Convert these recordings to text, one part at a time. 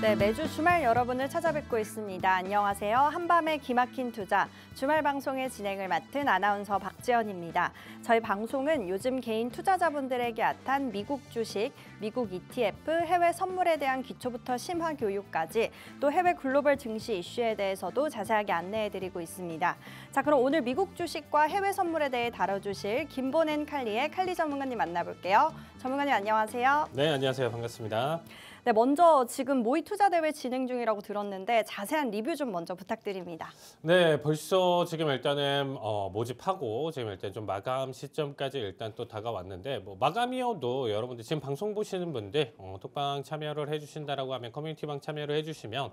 네, 매주 주말 여러분을 찾아뵙고 있습니다. 안녕하세요. 한밤의 기막힌 투자, 주말 방송의 진행을 맡은 아나운서 박지연입니다. 저희 방송은 요즘 개인 투자자분들에게 핫한 미국 주식, 미국 ETF, 해외 선물에 대한 기초부터 심화 교육까지 또 해외 글로벌 증시 이슈에 대해서도 자세하게 안내해드리고 있습니다. 자, 그럼 오늘 미국 주식과 해외 선물에 대해 다뤄주실 김보낸 칼리의 칼리 전문가님 만나볼게요. 전문가님 안녕하세요. 네, 안녕하세요. 반갑습니다. 네, 먼저 지금 모의 투자 대회 진행 중이라고 들었는데 자세한 리뷰 좀 먼저 부탁드립니다. 네, 벌써 지금 일단은 모집하고 지금 일단 좀 마감 시점까지 일단 또 다가왔는데 뭐 마감이어도 여러분들 지금 방송 보시는 분들 톡방 참여를 해주신다라고 하면 커뮤니티방 참여를 해주시면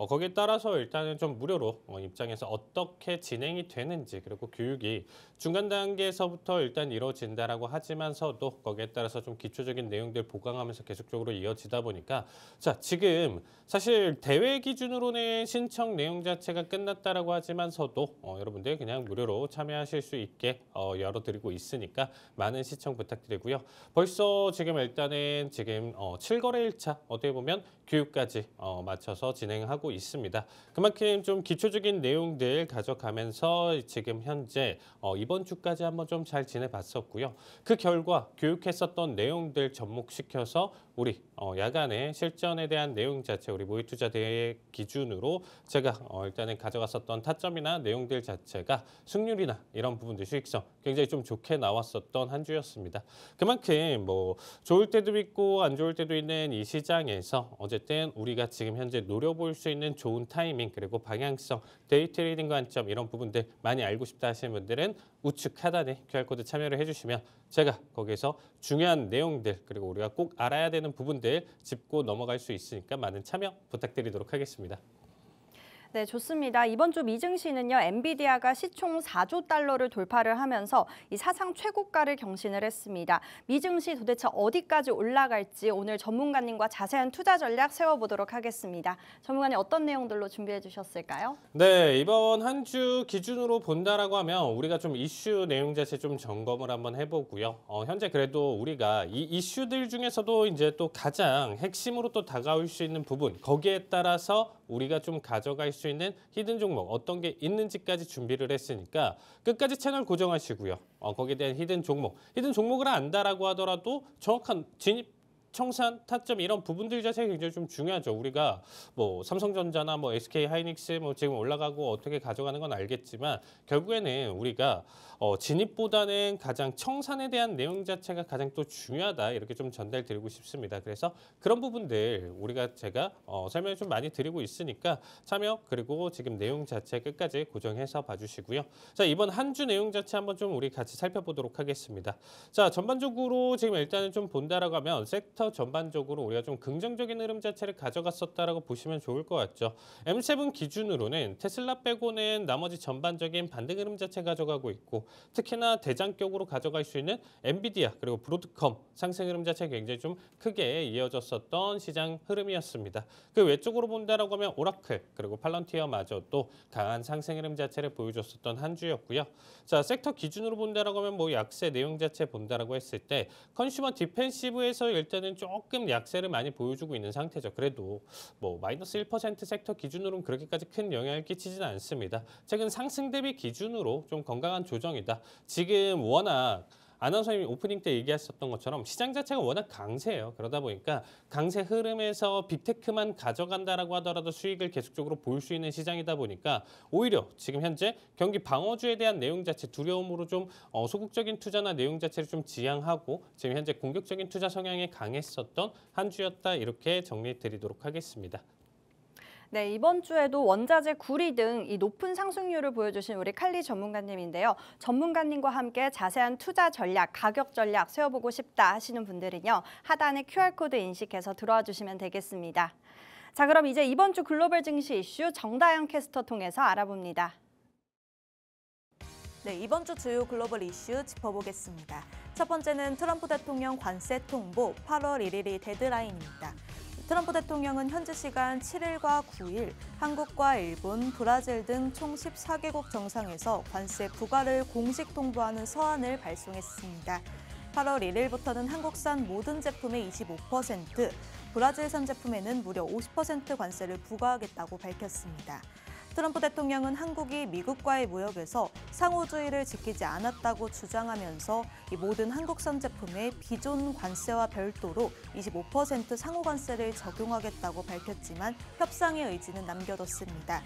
거기에 따라서 일단은 좀 무료로 입장에서 어떻게 진행이 되는지 그리고 교육이 중간 단계에서부터 일단 이루어진다라고 하지만서도 거기에 따라서 좀 기초적인 내용들 보강하면서 계속적으로 이어지다 보니까 자, 지금 사실 대회 기준으로는 신청 내용 자체가 끝났다라고 하지만서도 여러분들 그냥 무료로 참여하실 수 있게 열어드리고 있으니까 많은 시청 부탁드리고요. 벌써 지금 일단은 지금 7거래 1차 어떻게 보면 교육까지 맞춰서 진행하고 있습니다. 그만큼 좀 기초적인 내용들 가져가면서 지금 현재 이번 주까지 한번 좀 잘 지내봤었고요. 그 결과 교육했었던 내용들 접목시켜서 우리 야간에 실전에 대한 내용 자체 우리 모의투자 대회 기준으로 제가 일단은 가져갔었던 타점이나 내용들 자체가 승률이나 이런 부분들 수익성 굉장히 좀 좋게 나왔었던 한 주였습니다. 그만큼 뭐 좋을 때도 있고 안 좋을 때도 있는 이 시장에서 어쨌든 우리가 지금 현재 노려볼 수 있는 좋은 타이밍 그리고 방향성 데이 트레이딩 관점 이런 부분들 많이 알고 싶다 하시는 분들은 우측 하단에 QR코드 참여를 해주시면 제가 거기에서 중요한 내용들 그리고 우리가 꼭 알아야 되는 부분들 짚고 넘어갈 수 있으니까 많은 참여 부탁드리도록 하겠습니다. 네, 좋습니다. 이번 주 미증시는요, 엔비디아가 시총 4조 달러를 돌파를 하면서 이 사상 최고가를 경신을 했습니다. 미증시 도대체 어디까지 올라갈지 오늘 전문가님과 자세한 투자 전략 세워보도록 하겠습니다. 전문가님 어떤 내용들로 준비해 주셨을까요? 네, 이번 한 주 기준으로 본다라고 하면 우리가 좀 이슈 내용 자체 좀 점검을 한번 해보고요. 현재 그래도 우리가 이 이슈들 중에서도 이제 또 가장 핵심으로 또 다가올 수 있는 부분 거기에 따라서 우리가 좀 가져갈 수 있는 히든 종목 어떤 게 있는지까지 준비를 했으니까 끝까지 채널 고정하시고요. 거기에 대한 히든 종목을 안다라고 하더라도 정확한 진입 청산, 타점 이런 부분들 자체가 굉장히 좀 중요하죠. 우리가 뭐 삼성전자나 뭐 SK 하이닉스 뭐 지금 올라가고 어떻게 가져가는 건 알겠지만 결국에는 우리가 진입보다는 가장 청산에 대한 내용 자체가 가장 또 중요하다 이렇게 좀 전달드리고 싶습니다. 그래서 그런 부분들 우리가 제가 설명을 좀 많이 드리고 있으니까 참여 그리고 지금 내용 자체 끝까지 고정해서 봐주시고요. 자, 이번 한 주 내용 자체 한번 좀 우리 같이 살펴보도록 하겠습니다. 자, 전반적으로 지금 일단은 좀 본다라고 하면 섹터 전반적으로 우리가 좀 긍정적인 흐름 자체를 가져갔었다라고 보시면 좋을 것 같죠. M7 기준으로는 테슬라 빼고는 나머지 전반적인 반등 흐름 자체 가져가고 있고 특히나 대장격으로 가져갈 수 있는 엔비디아 그리고 브로드컴 상승 흐름 자체 굉장히 좀 크게 이어졌었던 시장 흐름이었습니다. 그 외쪽으로 본다라고 하면 오라클 그리고 팔런티어마저도 강한 상승 흐름 자체를 보여줬었던 한 주였고요. 자, 섹터 기준으로 본다라고 하면 뭐 약세 내용 자체 본다라고 했을 때 컨슈머 디펜시브에서 일단은 조금 약세를 많이 보여주고 있는 상태죠. 그래도 뭐 마이너스 1% 섹터 기준으로는 그렇게까지 큰 영향을 끼치지는 않습니다. 최근 상승 대비 기준으로 좀 건강한 조정이다. 지금 워낙 아나운서님이 오프닝 때 얘기하셨던 것처럼 시장 자체가 워낙 강세예요. 그러다 보니까 강세 흐름에서 빅테크만 가져간다라고 하더라도 수익을 계속적으로 볼 수 있는 시장이다 보니까 오히려 지금 현재 경기 방어주에 대한 내용 자체 두려움으로 좀 소극적인 투자나 내용 자체를 좀 지양하고 지금 현재 공격적인 투자 성향이 강했었던 한 주였다 이렇게 정리해 드리도록 하겠습니다. 네, 이번 주에도 원자재, 구리 등 이 높은 상승률을 보여주신 우리 칼리 전문가님인데요. 전문가님과 함께 자세한 투자 전략, 가격 전략 세워보고 싶다 하시는 분들은요. 하단에 QR코드 인식해서 들어와 주시면 되겠습니다. 자, 그럼 이제 이번 주 글로벌 증시 이슈 정다영 캐스터 통해서 알아봅니다. 네, 이번 주 주요 글로벌 이슈 짚어보겠습니다. 첫 번째는 트럼프 대통령 관세 통보 8월 1일이 데드라인입니다. 트럼프 대통령은 현지 시간 7일과 9일 한국과 일본, 브라질 등 총 14개국 정상에서 관세 부과를 공식 통보하는 서한을 발송했습니다. 8월 1일부터는 한국산 모든 제품의 25%, 브라질산 제품에는 무려 50% 관세를 부과하겠다고 밝혔습니다. 트럼프 대통령은 한국이 미국과의 무역에서 상호주의를 지키지 않았다고 주장하면서 이 모든 한국산 제품에 비존 관세와 별도로 25% 상호 관세를 적용하겠다고 밝혔지만 협상의 의지는 남겨뒀습니다.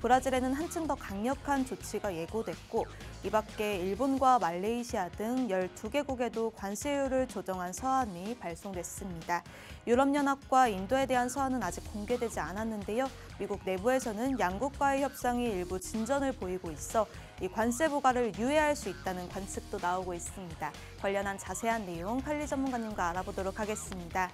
브라질에는 한층 더 강력한 조치가 예고됐고 이 밖에 일본과 말레이시아 등 12개국에도 관세율을 조정한 서한이 발송됐습니다. 유럽연합과 인도에 대한 서한은 아직 공개되지 않았는데요. 미국 내부에서는 양국과의 협상이 일부 진전을 보이고 있어 이 관세 부과를 유예할 수 있다는 관측도 나오고 있습니다. 관련한 자세한 내용 칼리 전문가님과 알아보도록 하겠습니다.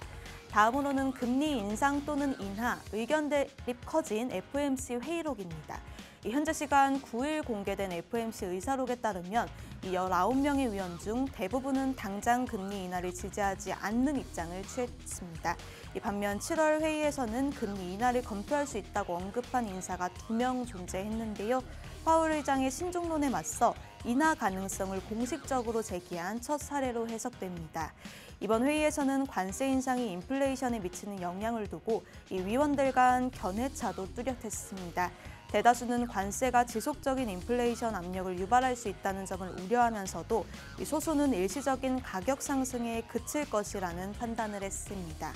다음으로는 금리 인상 또는 인하, 의견 대립 커진 FOMC 회의록입니다. 현재 시간 9일 공개된 FOMC 의사록에 따르면 이 19명의 위원 중 대부분은 당장 금리 인하를 지지하지 않는 입장을 취했습니다. 반면 7월 회의에서는 금리 인하를 검토할 수 있다고 언급한 인사가 2명 존재했는데요. 파월 의장의 신중론에 맞서 인하 가능성을 공식적으로 제기한 첫 사례로 해석됩니다. 이번 회의에서는 관세 인상이 인플레이션에 미치는 영향을 두고 이 위원들 간 견해차도 뚜렷했습니다. 대다수는 관세가 지속적인 인플레이션 압력을 유발할 수 있다는 점을 우려하면서도 이 소수는 일시적인 가격 상승에 그칠 것이라는 판단을 했습니다.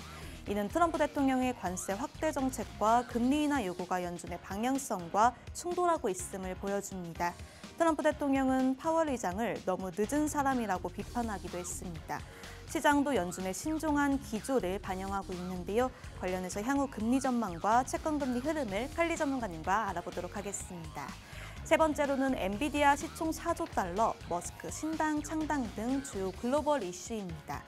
이는 트럼프 대통령의 관세 확대 정책과 금리 인하 요구가 연준의 방향성과 충돌하고 있음을 보여줍니다. 트럼프 대통령은 파월 의장을 너무 늦은 사람이라고 비판하기도 했습니다. 시장도 연준의 신중한 기조를 반영하고 있는데요. 관련해서 향후 금리 전망과 채권금리 흐름을 칼리 전문가님과 알아보도록 하겠습니다. 세 번째로는 엔비디아 시총 4조 달러, 머스크 신당 창당 등 주요 글로벌 이슈입니다.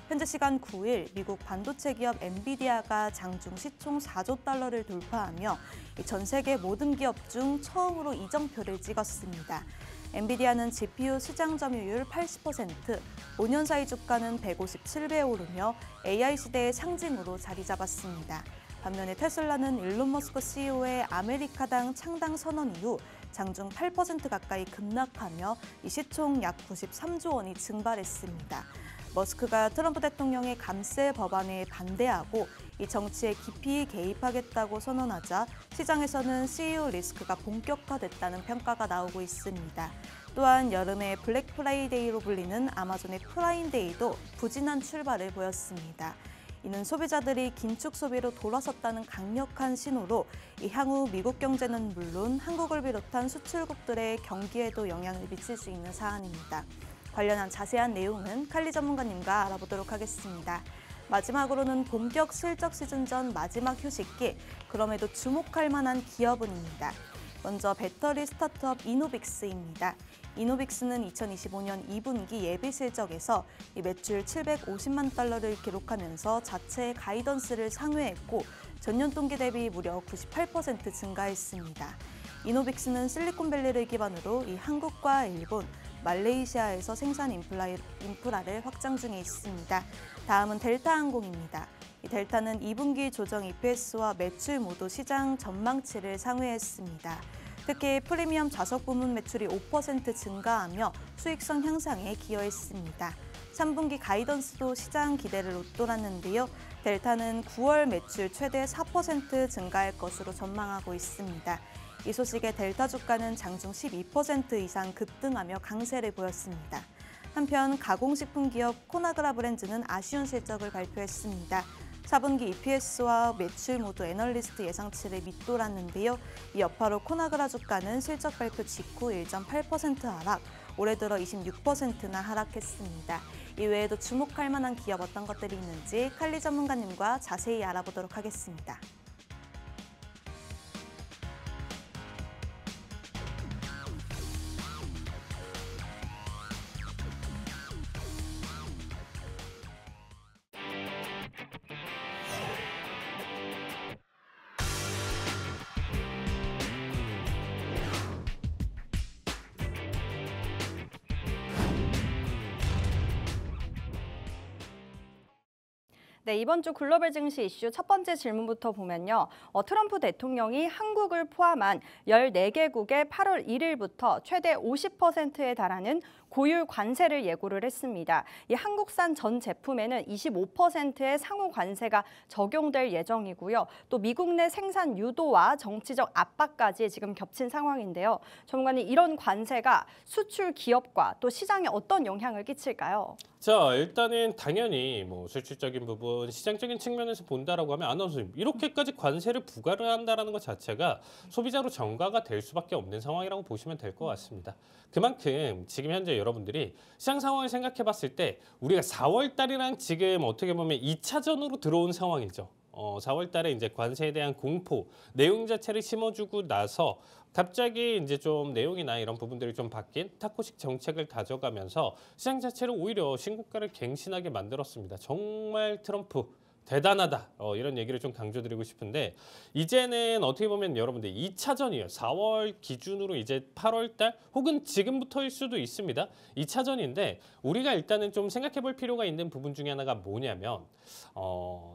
현재 시간 9일 미국 반도체 기업 엔비디아가 장중 시총 4조 달러를 돌파하며 전 세계 모든 기업 중 처음으로 이정표를 찍었습니다. 엔비디아는 GPU 시장 점유율 80%, 5년 사이 주가는 157배에 오르며 AI 시대의 상징으로 자리 잡았습니다. 반면에 테슬라는 일론 머스크 CEO의 아메리카당 창당 선언 이후 장중 8% 가까이 급락하며 이 시총 약 93조 원이 증발했습니다. 머스크가 트럼프 대통령의 감세 법안에 반대하고 이 정치에 깊이 개입하겠다고 선언하자 시장에서는 CEO 리스크가 본격화됐다는 평가가 나오고 있습니다. 또한 여름의 블랙 프라이데이로 불리는 아마존의 프라임데이도 부진한 출발을 보였습니다. 이는 소비자들이 긴축 소비로 돌아섰다는 강력한 신호로 향후 미국 경제는 물론 한국을 비롯한 수출국들의 경기에도 영향을 미칠 수 있는 사안입니다. 관련한 자세한 내용은 칼리 전문가님과 알아보도록 하겠습니다. 마지막으로는 본격 실적 시즌 전 마지막 휴식기, 그럼에도 주목할 만한 기업은입니다. 먼저 배터리 스타트업 이노빅스입니다. 이노빅스는 2025년 2분기 예비 실적에서 매출 750만 달러를 기록하면서 자체의 가이던스를 상회했고 전년 동기 대비 무려 98% 증가했습니다. 이노빅스는 실리콘밸리를 기반으로 한국과 일본, 말레이시아에서 생산 인프라를 확장 중에 있습니다. 다음은 델타항공입니다. 델타는 2분기 조정 EPS와 매출 모두 시장 전망치를 상회했습니다. 특히 프리미엄 좌석 부문 매출이 5% 증가하며 수익성 향상에 기여했습니다. 3분기 가이던스도 시장 기대를 웃돌았는데요. 델타는 9월 매출 최대 4% 증가할 것으로 전망하고 있습니다. 이 소식에 델타 주가는 장중 12% 이상 급등하며 강세를 보였습니다. 한편 가공식품 기업 코나그라 브랜드는 아쉬운 실적을 발표했습니다. 4분기 EPS와 매출 모두 애널리스트 예상치를 밑돌았는데요. 이 여파로 코나그라 주가는 실적 발표 직후 1.8% 하락, 올해 들어 26%나 하락했습니다. 이외에도 주목할 만한 기업 어떤 것들이 있는지 칼리 전문가님과 자세히 알아보도록 하겠습니다. 네, 이번 주 글로벌 증시 이슈 첫 번째 질문부터 보면요. 트럼프 대통령이 한국을 포함한 14개국에 8월 1일부터 최대 50%에 달하는 고율 관세를 예고를 했습니다. 이 한국산 전 제품에는 25%의 상호 관세가 적용될 예정이고요. 또 미국 내 생산 유도와 정치적 압박까지 지금 겹친 상황인데요. 전문가님, 이런 관세가 수출 기업과 또 시장에 어떤 영향을 끼칠까요? 자, 일단은 당연히 뭐 실질적인 부분, 시장적인 측면에서 본다라고 하면 아나운서님, 이렇게까지 관세를 부과를 한다라는 것 자체가 소비자로 전가가 될 수밖에 없는 상황이라고 보시면 될 것 같습니다. 그만큼 지금 현재 여러분들이 시장 상황을 생각해 봤을 때 우리가 4월 달이랑 지금 어떻게 보면 2차전으로 들어온 상황이죠. 4월 달에 이제 관세에 대한 공포, 내용 자체를 심어주고 나서 갑자기 이제 좀 내용이나 이런 부분들이 좀 바뀐 타코식 정책을 가져가면서 시장 자체를 오히려 신고가를 갱신하게 만들었습니다. 정말 트럼프 대단하다. 이런 얘기를 좀 강조드리고 싶은데 이제는 어떻게 보면 여러분들 2차전이에요. 4월 기준으로 이제 8월 달 혹은 지금부터일 수도 있습니다. 2차전인데 우리가 일단은 좀 생각해 볼 필요가 있는 부분 중에 하나가 뭐냐면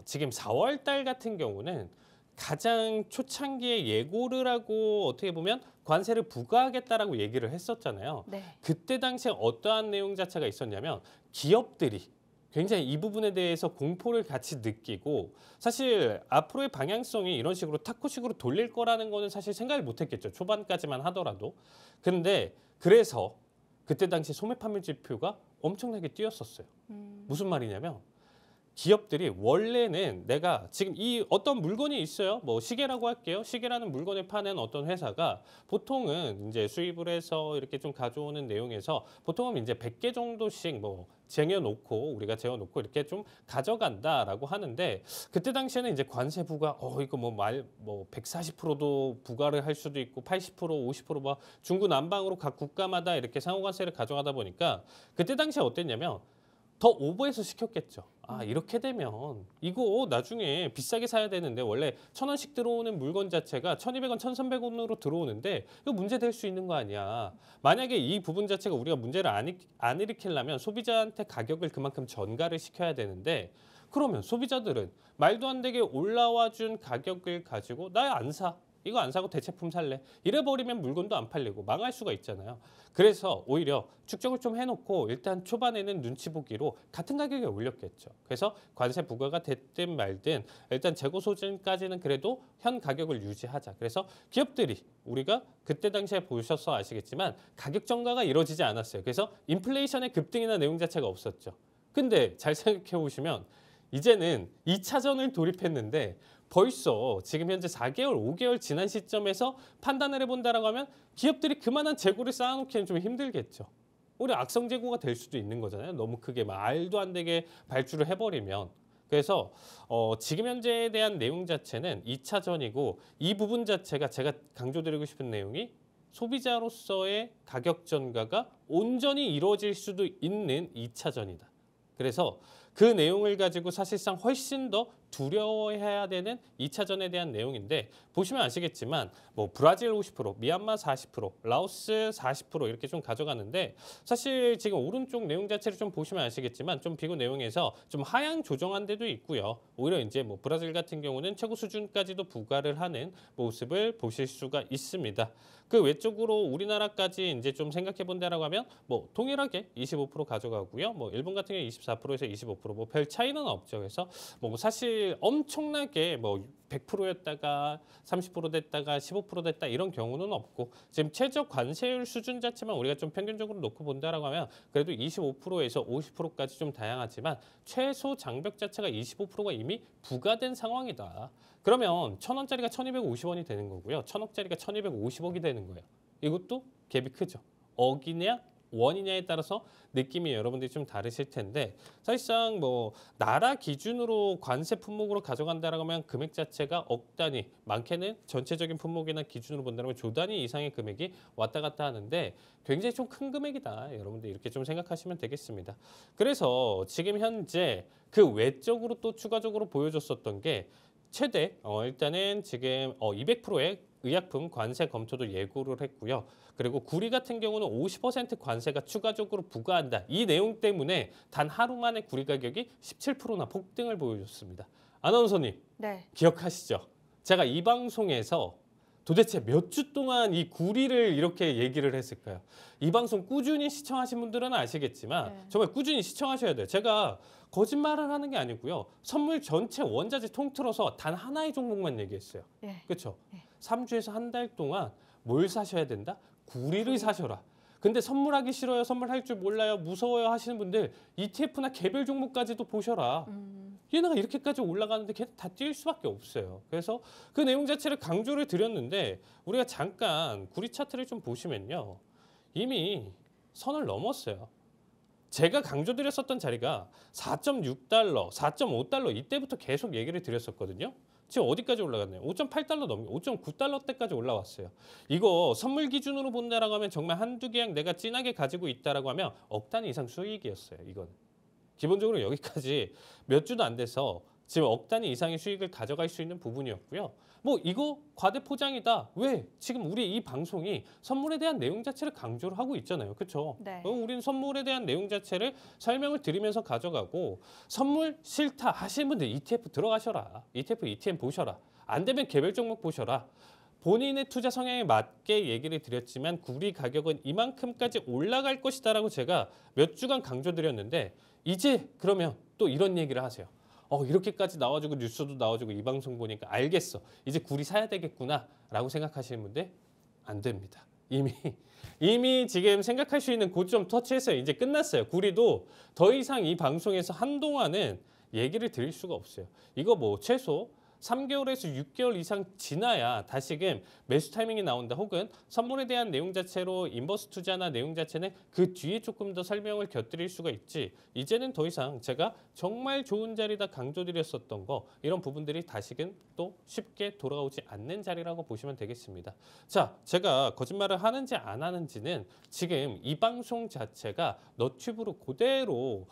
지금 4월 달 같은 경우는 가장 초창기에 예고를 하고 어떻게 보면 관세를 부과하겠다라고 얘기를 했었잖아요. 네. 그때 당시에 어떠한 내용 자체가 있었냐면 기업들이 굉장히 이 부분에 대해서 공포를 같이 느끼고 사실 앞으로의 방향성이 이런 식으로 타코식으로 돌릴 거라는 거는 사실 생각을 못 했겠죠. 초반까지만 하더라도. 근데 그래서 그때 당시 소매 판매 지표가 엄청나게 뛰었었어요. 무슨 말이냐면 기업들이 원래는 내가 지금 이 어떤 물건이 있어요. 뭐 시계라고 할게요. 시계라는 물건을 파는 어떤 회사가 보통은 이제 수입을 해서 이렇게 좀 가져오는 내용에서 보통은 이제 100개 정도씩 뭐 쟁여놓고 우리가 재워놓고 이렇게 좀 가져간다라고 하는데 그때 당시에는 이제 관세 부과 이거 뭐 140%도 부과를 할 수도 있고 80% 50%막 중구난방으로 각 국가마다 이렇게 상호관세를 가져가다 보니까 그때 당시에 어땠냐면 더 오버해서 시켰겠죠. 이렇게 되면 이거 나중에 비싸게 사야 되는데 원래 1,000원씩 들어오는 물건 자체가 1,200원, 1,300원으로 들어오는데 이거 문제될 수 있는 거 아니야. 만약에 이 부분 자체가 우리가 문제를 안 일으키려면 소비자한테 가격을 그만큼 전가를 시켜야 되는데 그러면 소비자들은 말도 안 되게 올라와 준 가격을 가지고 나 안 사. 이거 안 사고 대체품 살래. 이래버리면 물건도 안 팔리고 망할 수가 있잖아요. 그래서 오히려 축적을 좀 해놓고 일단 초반에는 눈치 보기로 같은 가격에 올렸겠죠. 그래서 관세 부과가 됐든 말든 일단 재고 소진까지는 그래도 현 가격을 유지하자. 그래서 기업들이 우리가 그때 당시에 보셔서 아시겠지만 가격 전가가 이루어지지 않았어요. 그래서 인플레이션의 급등이나 내용 자체가 없었죠. 근데 잘 생각해 보시면 이제는 2차전을 돌입했는데 벌써 지금 현재 4개월, 5개월 지난 시점에서 판단을 해본다라고 하면 기업들이 그만한 재고를 쌓아놓기는 좀 힘들겠죠. 오히려 악성 재고가 될 수도 있는 거잖아요. 너무 크게 말도 안 되게 발주를 해버리면. 그래서 지금 현재에 대한 내용 자체는 2차전이고 이 부분 자체가 제가 강조드리고 싶은 내용이 소비자로서의 가격 전가가 온전히 이루어질 수도 있는 2차전이다. 그래서 그 내용을 가지고 사실상 훨씬 더 두려워해야 되는 2차전에 대한 내용인데 보시면 아시겠지만 뭐 브라질 50%, 미얀마 40%, 라오스 40% 이렇게 좀 가져가는데 사실 지금 오른쪽 내용 자체를 좀 보시면 아시겠지만 좀 비교 내용에서 좀 하향 조정한 데도 있고요. 오히려 이제 뭐 브라질 같은 경우는 최고 수준까지도 부과를 하는 모습을 보실 수가 있습니다. 그 외적으로 우리나라까지 이제 좀 생각해 본다라고 하면 뭐 동일하게 25% 가져가고요. 뭐 일본 같은 경우 24%에서 25%, 뭐 별 차이는 없죠. 그래서 뭐 사실 엄청나게 뭐 100%였다가 30% 됐다가 15% 됐다 이런 경우는 없고 지금 최저 관세율 수준 자체만 우리가 좀 평균적으로 놓고 본다라고 하면 그래도 25%에서 50%까지 좀 다양하지만 최소 장벽 자체가 25%가 이미 부과된 상황이다. 그러면 1,000원짜리가 1,250원이 되는 거고요. 1,000억짜리가 1,250억이 되는 거예요. 이것도 갭이 크죠. 억이냐 원이냐에 따라서 느낌이 여러분들이 좀 다르실 텐데 사실상 뭐 나라 기준으로 관세 품목으로 가져간다라고 하면 금액 자체가 억 단위, 많게는 전체적인 품목이나 기준으로 본다면 조 단위 이상의 금액이 왔다 갔다 하는데 굉장히 좀 큰 금액이다. 여러분들 이렇게 좀 생각하시면 되겠습니다. 그래서 지금 현재 그 외적으로 또 추가적으로 보여줬었던 게 최대 일단은 지금 200%의 의약품 관세 검토도 예고를 했고요. 그리고 구리 같은 경우는 50% 관세가 추가적으로 부과한다. 이 내용 때문에 단 하루 만에 구리 가격이 17%나 폭등을 보여줬습니다. 아나운서님, 네. 기억하시죠? 제가 이 방송에서 도대체 몇 주 동안 이 구리를 이렇게 얘기를 했을까요? 이 방송 꾸준히 시청하신 분들은 아시겠지만 네. 정말 꾸준히 시청하셔야 돼요. 제가 거짓말을 하는 게 아니고요. 선물 전체 원자재 통틀어서 단 하나의 종목만 얘기했어요. 예. 그렇죠? 네. 3주에서 한 달 동안 뭘 사셔야 된다? 구리를 사셔라. 근데 선물하기 싫어요, 선물할 줄 몰라요, 무서워요 하시는 분들 ETF나 개별 종목까지도 보셔라. 얘네가 이렇게까지 올라가는데 걔는 다 뛸 수밖에 없어요. 그래서 그 내용 자체를 강조를 드렸는데 우리가 잠깐 구리 차트를 좀 보시면요. 이미 선을 넘었어요. 제가 강조드렸었던 자리가 4.6달러, 4.5달러 이때부터 계속 얘기를 드렸었거든요. 지금 어디까지 올라갔나요? 5.8달러 넘고 5.9달러 때까지 올라왔어요. 이거 선물 기준으로 본다라고 하면 정말 한두 계약 내가 진하게 가지고 있다라고 하면 억 단위 이상 수익이었어요. 이건. 기본적으로 여기까지 몇 주도 안 돼서 지금 억 단위 이상의 수익을 가져갈 수 있는 부분이었고요. 뭐 이거 과대 포장이다. 왜? 지금 우리 이 방송이 선물에 대한 내용 자체를 강조를 하고 있잖아요. 그렇죠? 네. 우리는 선물에 대한 내용 자체를 설명을 드리면서 가져가고 선물 싫다 하시는 분들 ETF 들어가셔라. ETF, ETN 보셔라. 안 되면 개별 종목 보셔라. 본인의 투자 성향에 맞게 얘기를 드렸지만 구리 가격은 이만큼까지 올라갈 것이다라고 제가 몇 주간 강조드렸는데 이제 그러면 또 이런 얘기를 하세요. 이렇게까지 나와주고 뉴스도 나와주고 이 방송 보니까 알겠어. 이제 구리 사야 되겠구나라고 생각하시는 분들 안 됩니다. 이미 지금 생각할 수 있는 고점 터치했어요. 이제 끝났어요. 구리도 더 이상 이 방송에서 한동안은 얘기를 드릴 수가 없어요. 이거 뭐 최소 3개월에서 6개월 이상 지나야 다시금 매수 타이밍이 나온다. 혹은 선물에 대한 내용 자체로 인버스 투자나 내용 자체는 그 뒤에 조금 더 설명을 곁들일 수가 있지. 이제는 더 이상 제가 정말 좋은 자리다 강조드렸었던 거 이런 부분들이 다시금 또 쉽게 돌아오지 않는 자리라고 보시면 되겠습니다. 자, 제가 거짓말을 하는지 안 하는지는 지금 이 방송 자체가 너튜브로 그대로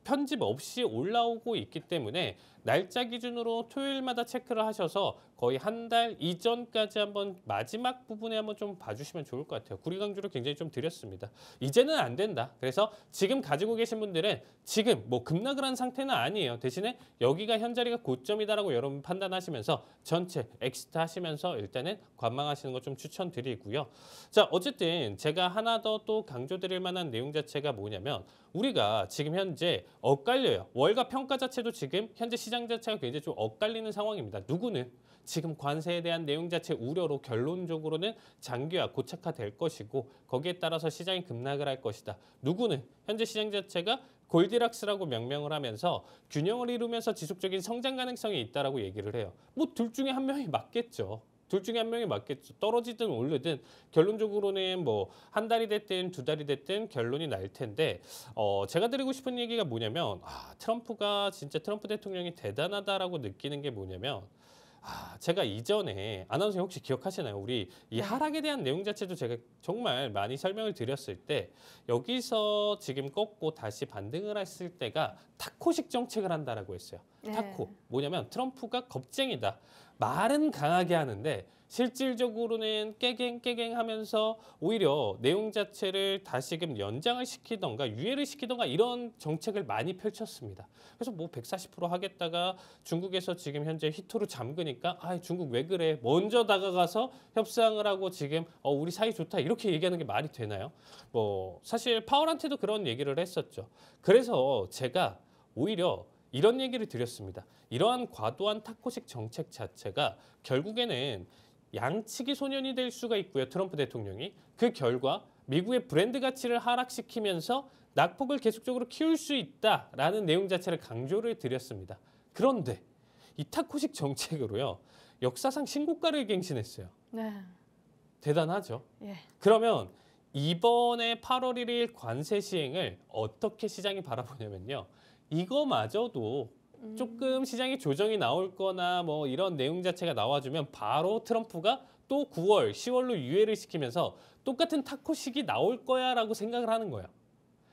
편집 없이 올라오고 있기 때문에 날짜 기준으로 토요일마다 체크를 하셔서 거의 한 달 이전까지 한번 마지막 부분에 한번 좀 봐주시면 좋을 것 같아요. 구리 강조를 굉장히 좀 드렸습니다. 이제는 안 된다. 그래서 지금 가지고 계신 분들은 지금 뭐 급락을 한 상태는 아니에요. 대신에 여기가 현자리가 고점이다라고 여러분 판단하시면서 전체 엑시트 하시면서 일단은 관망하시는 거 좀 추천드리고요. 자, 어쨌든 제가 하나 더 또 강조드릴 만한 내용 자체가 뭐냐면 우리가 지금 현재 엇갈려요. 월가 평가 자체도 지금 현재 시장 자체가 굉장히 좀 엇갈리는 상황입니다. 누구는 지금 관세에 대한 내용 자체 우려로 결론적으로는 장기화 고착화될 것이고 거기에 따라서 시장이 급락을 할 것이다. 누구는 현재 시장 자체가 골디락스라고 명명을 하면서 균형을 이루면서 지속적인 성장 가능성이 있다라고 얘기를 해요. 뭐 둘 중에 한 명이 맞겠죠. 둘 중에 한 명이 맞겠죠. 떨어지든 오르든 결론적으로는 뭐 한 달이 됐든 두 달이 됐든 결론이 날 텐데 제가 드리고 싶은 얘기가 뭐냐면 트럼프가 진짜 트럼프 대통령이 대단하다라고 느끼는 게 뭐냐면 제가 이전에 아나운서 혹시 기억하시나요? 우리 이 하락에 대한 내용 자체도 제가 정말 많이 설명을 드렸을 때 여기서 지금 꺾고 다시 반등을 했을 때가 타코식 정책을 한다라고 했어요. 네. 타코. 뭐냐면 트럼프가 겁쟁이다. 말은 강하게 하는데 실질적으로는 깨갱 하면서 오히려 내용 자체를 다시금 연장을 시키던가 유예를 시키던가 이런 정책을 많이 펼쳤습니다. 그래서 뭐 140% 하겠다가 중국에서 지금 현재 히토로 잠그니까 중국 왜 그래? 먼저 다가가서 협상을 하고 지금 우리 사이 좋다 이렇게 얘기하는 게 말이 되나요? 뭐 사실 파월한테도 그런 얘기를 했었죠. 그래서 제가 오히려 이런 얘기를 드렸습니다. 이러한 과도한 타코식 정책 자체가 결국에는 양치기 소년이 될 수가 있고요. 트럼프 대통령이. 그 결과 미국의 브랜드 가치를 하락시키면서 낙폭을 계속적으로 키울 수 있다라는 내용 자체를 강조를 드렸습니다. 그런데 이 타코식 정책으로요. 역사상 신고가를 갱신했어요. 네. 대단하죠. 예. 그러면 이번에 8월 1일 관세 시행을 어떻게 시장이 바라보냐면요. 이거마저도 조금 시장에 조정이 나올 거나 뭐 이런 내용 자체가 나와주면 바로 트럼프가 또 9월, 10월로 유예를 시키면서 똑같은 타코식이 나올 거야 라고 생각을 하는 거예요.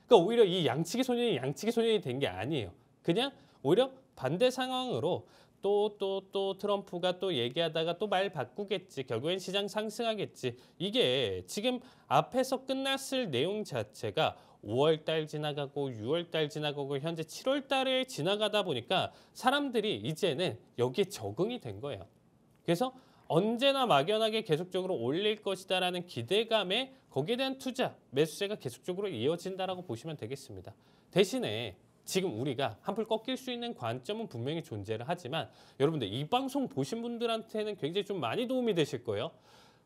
그러니까 오히려 이 양치기 소년이 된 게 아니에요. 그냥 오히려 반대 상황으로 또 트럼프가 또 얘기하다가 또 말 바꾸겠지. 결국엔 시장 상승하겠지. 이게 지금 앞에서 끝났을 내용 자체가 5월 달 지나가고 6월 달 지나가고 현재 7월 달에 지나가다 보니까 사람들이 이제는 여기에 적응이 된 거예요. 그래서 언제나 막연하게 계속적으로 올릴 것이다라는 기대감에 거기에 대한 투자, 매수세가 계속적으로 이어진다라고 보시면 되겠습니다. 대신에 지금 우리가 한풀 꺾일 수 있는 관점은 분명히 존재를 하지만 여러분들 이 방송 보신 분들한테는 굉장히 좀 많이 도움이 되실 거예요.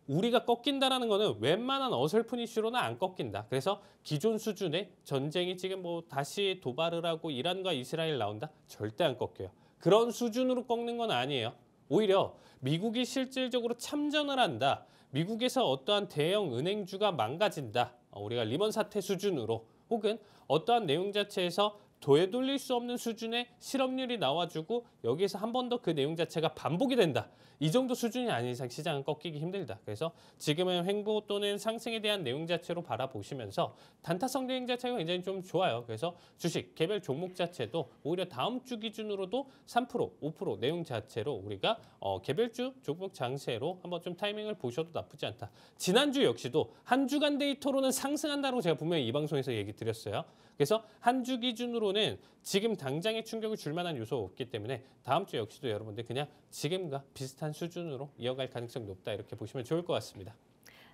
우리가 꺾인다라는 거는 웬만한 어설픈 이슈로는 안 꺾인다. 그래서 기존 수준의 전쟁이 지금 뭐 다시 도발을 하고 이란과 이스라엘 나온다? 절대 안 꺾여요. 그런 수준으로 꺾는 건 아니에요. 오히려 미국이 실질적으로 참전을 한다. 미국에서 어떠한 대형 은행주가 망가진다. 우리가 리먼 사태 수준으로 혹은 어떠한 내용 자체에서 되돌릴 수 없는 수준의 실업률이 나와주고 여기에서 한 번 더 그 내용 자체가 반복이 된다. 이 정도 수준이 아닌 이상 시장은 꺾이기 힘들다. 그래서 지금은 횡보 또는 상승에 대한 내용 자체로 바라보시면서 단타성 내용 자체가 굉장히 좀 좋아요. 그래서 주식 개별 종목 자체도 오히려 다음 주 기준으로도 3%, 5% 내용 자체로 우리가 개별주 종목 장세로 한번 좀 타이밍을 보셔도 나쁘지 않다. 지난주 역시도 한 주간 데이터로는 상승한다고 제가 분명히 이 방송에서 얘기 드렸어요. 그래서 한 주 기준으로는 지금 당장의 충격을 줄 만한 요소가 없기 때문에 다음 주 역시도 여러분들 그냥 지금과 비슷한 수준으로 이어갈 가능성이 높다 이렇게 보시면 좋을 것 같습니다.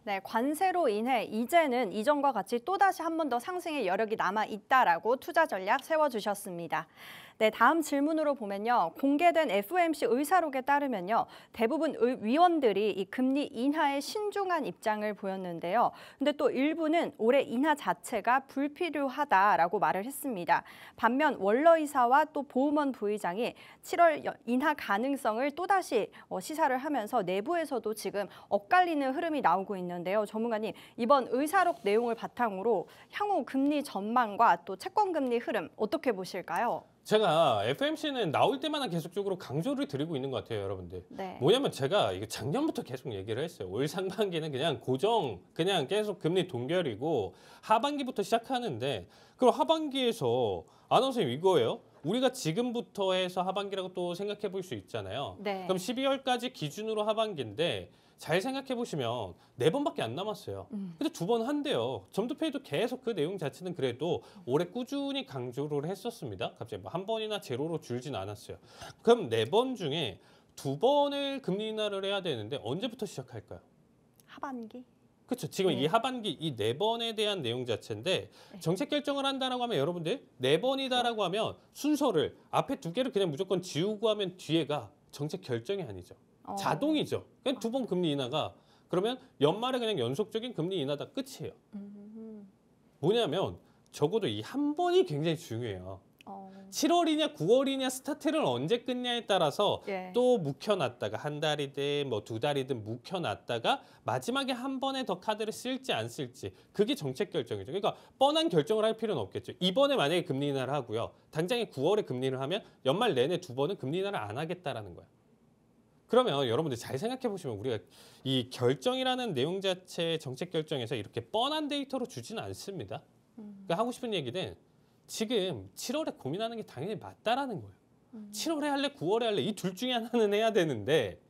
네, 관세로 인해 이제는 이전과 같이 또다시 한 번 더 상승의 여력이 남아 있다라고 투자 전략 세워주셨습니다. 네, 다음 질문으로 보면요. 공개된 FOMC 의사록에 따르면요. 대부분 위원들이 이 금리 인하에 신중한 입장을 보였는데요. 근데 또 일부는 올해 인하 자체가 불필요하다라고 말을 했습니다. 반면 월러 이사와 또 보우먼 부의장이 7월 인하 가능성을 또다시 시사를 하면서 내부에서도 지금 엇갈리는 흐름이 나오고 있는데요. 전문가님, 이번 의사록 내용을 바탕으로 향후 금리 전망과 또 채권 금리 흐름 어떻게 보실까요? 제가 FOMC는 나올 때마다 계속적으로 강조를 드리고 있는 것 같아요, 여러분들. 네. 뭐냐면 제가 이거 작년부터 계속 얘기를 했어요. 올 상반기는 그냥 고정, 그냥 계속 금리 동결이고 하반기부터 시작하는데 그럼 하반기에서 아나운서님 이거예요? 우리가 지금부터 해서 하반기라고 또 생각해 볼 수 있잖아요. 네. 그럼 12월까지 기준으로 하반기인데 잘 생각해 보시면 4번밖에 안 남았어요. 근데 2번 한대요. 점도페이도 계속 그 내용 자체는 그래도 올해 꾸준히 강조를 했었습니다. 갑자기 뭐 한 번이나 제로로 줄진 않았어요. 그럼 4번 중에 2번을 금리 인하를 해야 되는데 언제부터 시작할까요? 하반기? 그렇죠. 지금 네. 이 하반기 이 4번에 대한 내용 자체인데 정책 결정을 한다라고 하면 여러분들 4번이다라고 하면 순서를 앞에 2개를 그냥 무조건 지우고 하면 뒤에가 정책 결정이 아니죠. 자동이죠. 그냥 2번 금리 인하가 그러면 연말에 그냥 연속적인 금리 인하다 끝이에요. 뭐냐면 적어도 이 한 번이 굉장히 중요해요. 7월이냐 9월이냐 스타트를 언제 끊냐에 따라서 예. 또 묵혀놨다가 한 달이든 뭐 2달이든 묵혀놨다가 마지막에 한 번에 더 카드를 쓸지 안 쓸지 그게 정책 결정이죠. 그러니까 뻔한 결정을 할 필요는 없겠죠. 이번에 만약에 금리 인하를 하고요. 당장에 9월에 금리를 하면 연말 내내 2번은 금리 인하를 안 하겠다라는 거예요. 그러면 여러분들 잘 생각해 보시면 우리가 이 결정이라는 내용 자체의 정책 결정에서 이렇게 뻔한 데이터로 주지는 않습니다. 그러니까 하고 싶은 얘기는 지금 7월에 고민하는 게 당연히 맞다라는 거예요. 7월에 할래, 9월에 할래 이 둘 중에 하나는 해야 되는데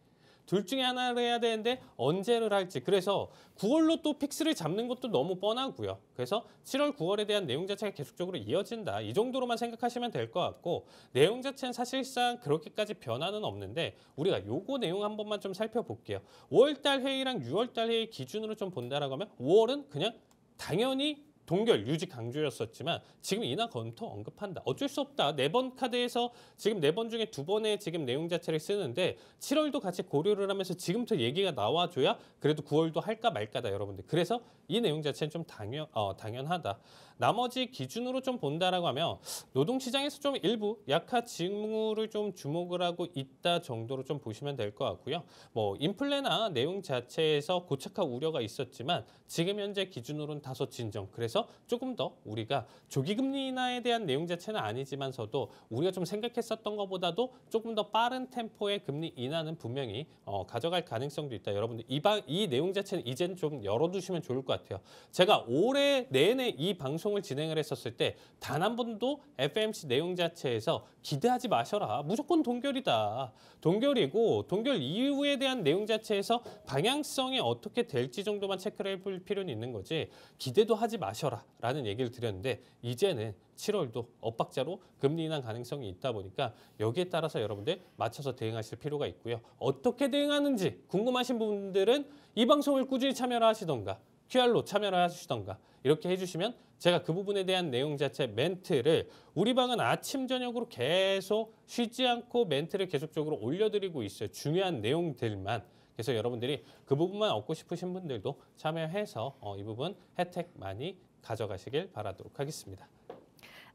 둘 중에 하나를 해야 되는데 언제를 할지. 그래서 9월로 또 픽스를 잡는 것도 너무 뻔하고요. 그래서 7월, 9월에 대한 내용 자체가 계속적으로 이어진다. 이 정도로만 생각하시면 될 것 같고 내용 자체는 사실상 그렇게까지 변화는 없는데 우리가 요거 내용 한 번만 좀 살펴볼게요. 5월달 회의랑 6월달 회의 기준으로 좀 본다라고 하면 5월은 그냥 당연히 동결 유지 강조였었지만 지금 인하 검토 언급한다. 어쩔 수 없다. 4번 카드에서 지금 4번 중에 2번의 지금 내용 자체를 쓰는데 7월도 같이 고려를 하면서 지금부터 얘기가 나와줘야 그래도 9월도 할까 말까다 여러분들. 그래서 이 내용 자체는 좀 당연하다. 나머지 기준으로 좀 본다라고 하면 노동시장에서 좀 일부 약화 징후를 좀 주목을 하고 있다 정도로 좀 보시면 될 것 같고요. 뭐 인플레나 내용 자체에서 고착화 우려가 있었지만 지금 현재 기준으로는 다소 진정. 그래서 조금 더 우리가 조기금리 인하에 대한 내용 자체는 아니지만서도 우리가 좀 생각했었던 것보다도 조금 더 빠른 템포의 금리 인하는 분명히 가져갈 가능성도 있다. 여러분들 이 내용 자체는 이제는 좀 열어두시면 좋을 것 같아요. 제가 올해 내내 이 방송을 진행을 했었을 때 단 한 번도 FOMC 내용 자체에서 기대하지 마셔라. 무조건 동결이다. 동결이고 동결 이후에 대한 내용 자체에서 방향성이 어떻게 될지 정도만 체크를 해볼 필요는 있는 거지 기대도 하지 마셔라. 맞춰라라는 얘기를 드렸는데 이제는 7월도 엇박자로 금리 인하 가능성이 있다 보니까 여기에 따라서 여러분들 맞춰서 대응하실 필요가 있고요. 어떻게 대응하는지 궁금하신 분들은 이 방송을 꾸준히 참여를 하시던가 QR로 참여를 하시던가 이렇게 해주시면 제가 그 부분에 대한 내용 자체 멘트를 우리 방은 아침 저녁으로 계속 쉬지 않고 멘트를 계속적으로 올려드리고 있어요. 중요한 내용들만. 그래서 여러분들이 그 부분만 얻고 싶으신 분들도 참여해서 이 부분 혜택 많이 가져가시길 바라도록 하겠습니다.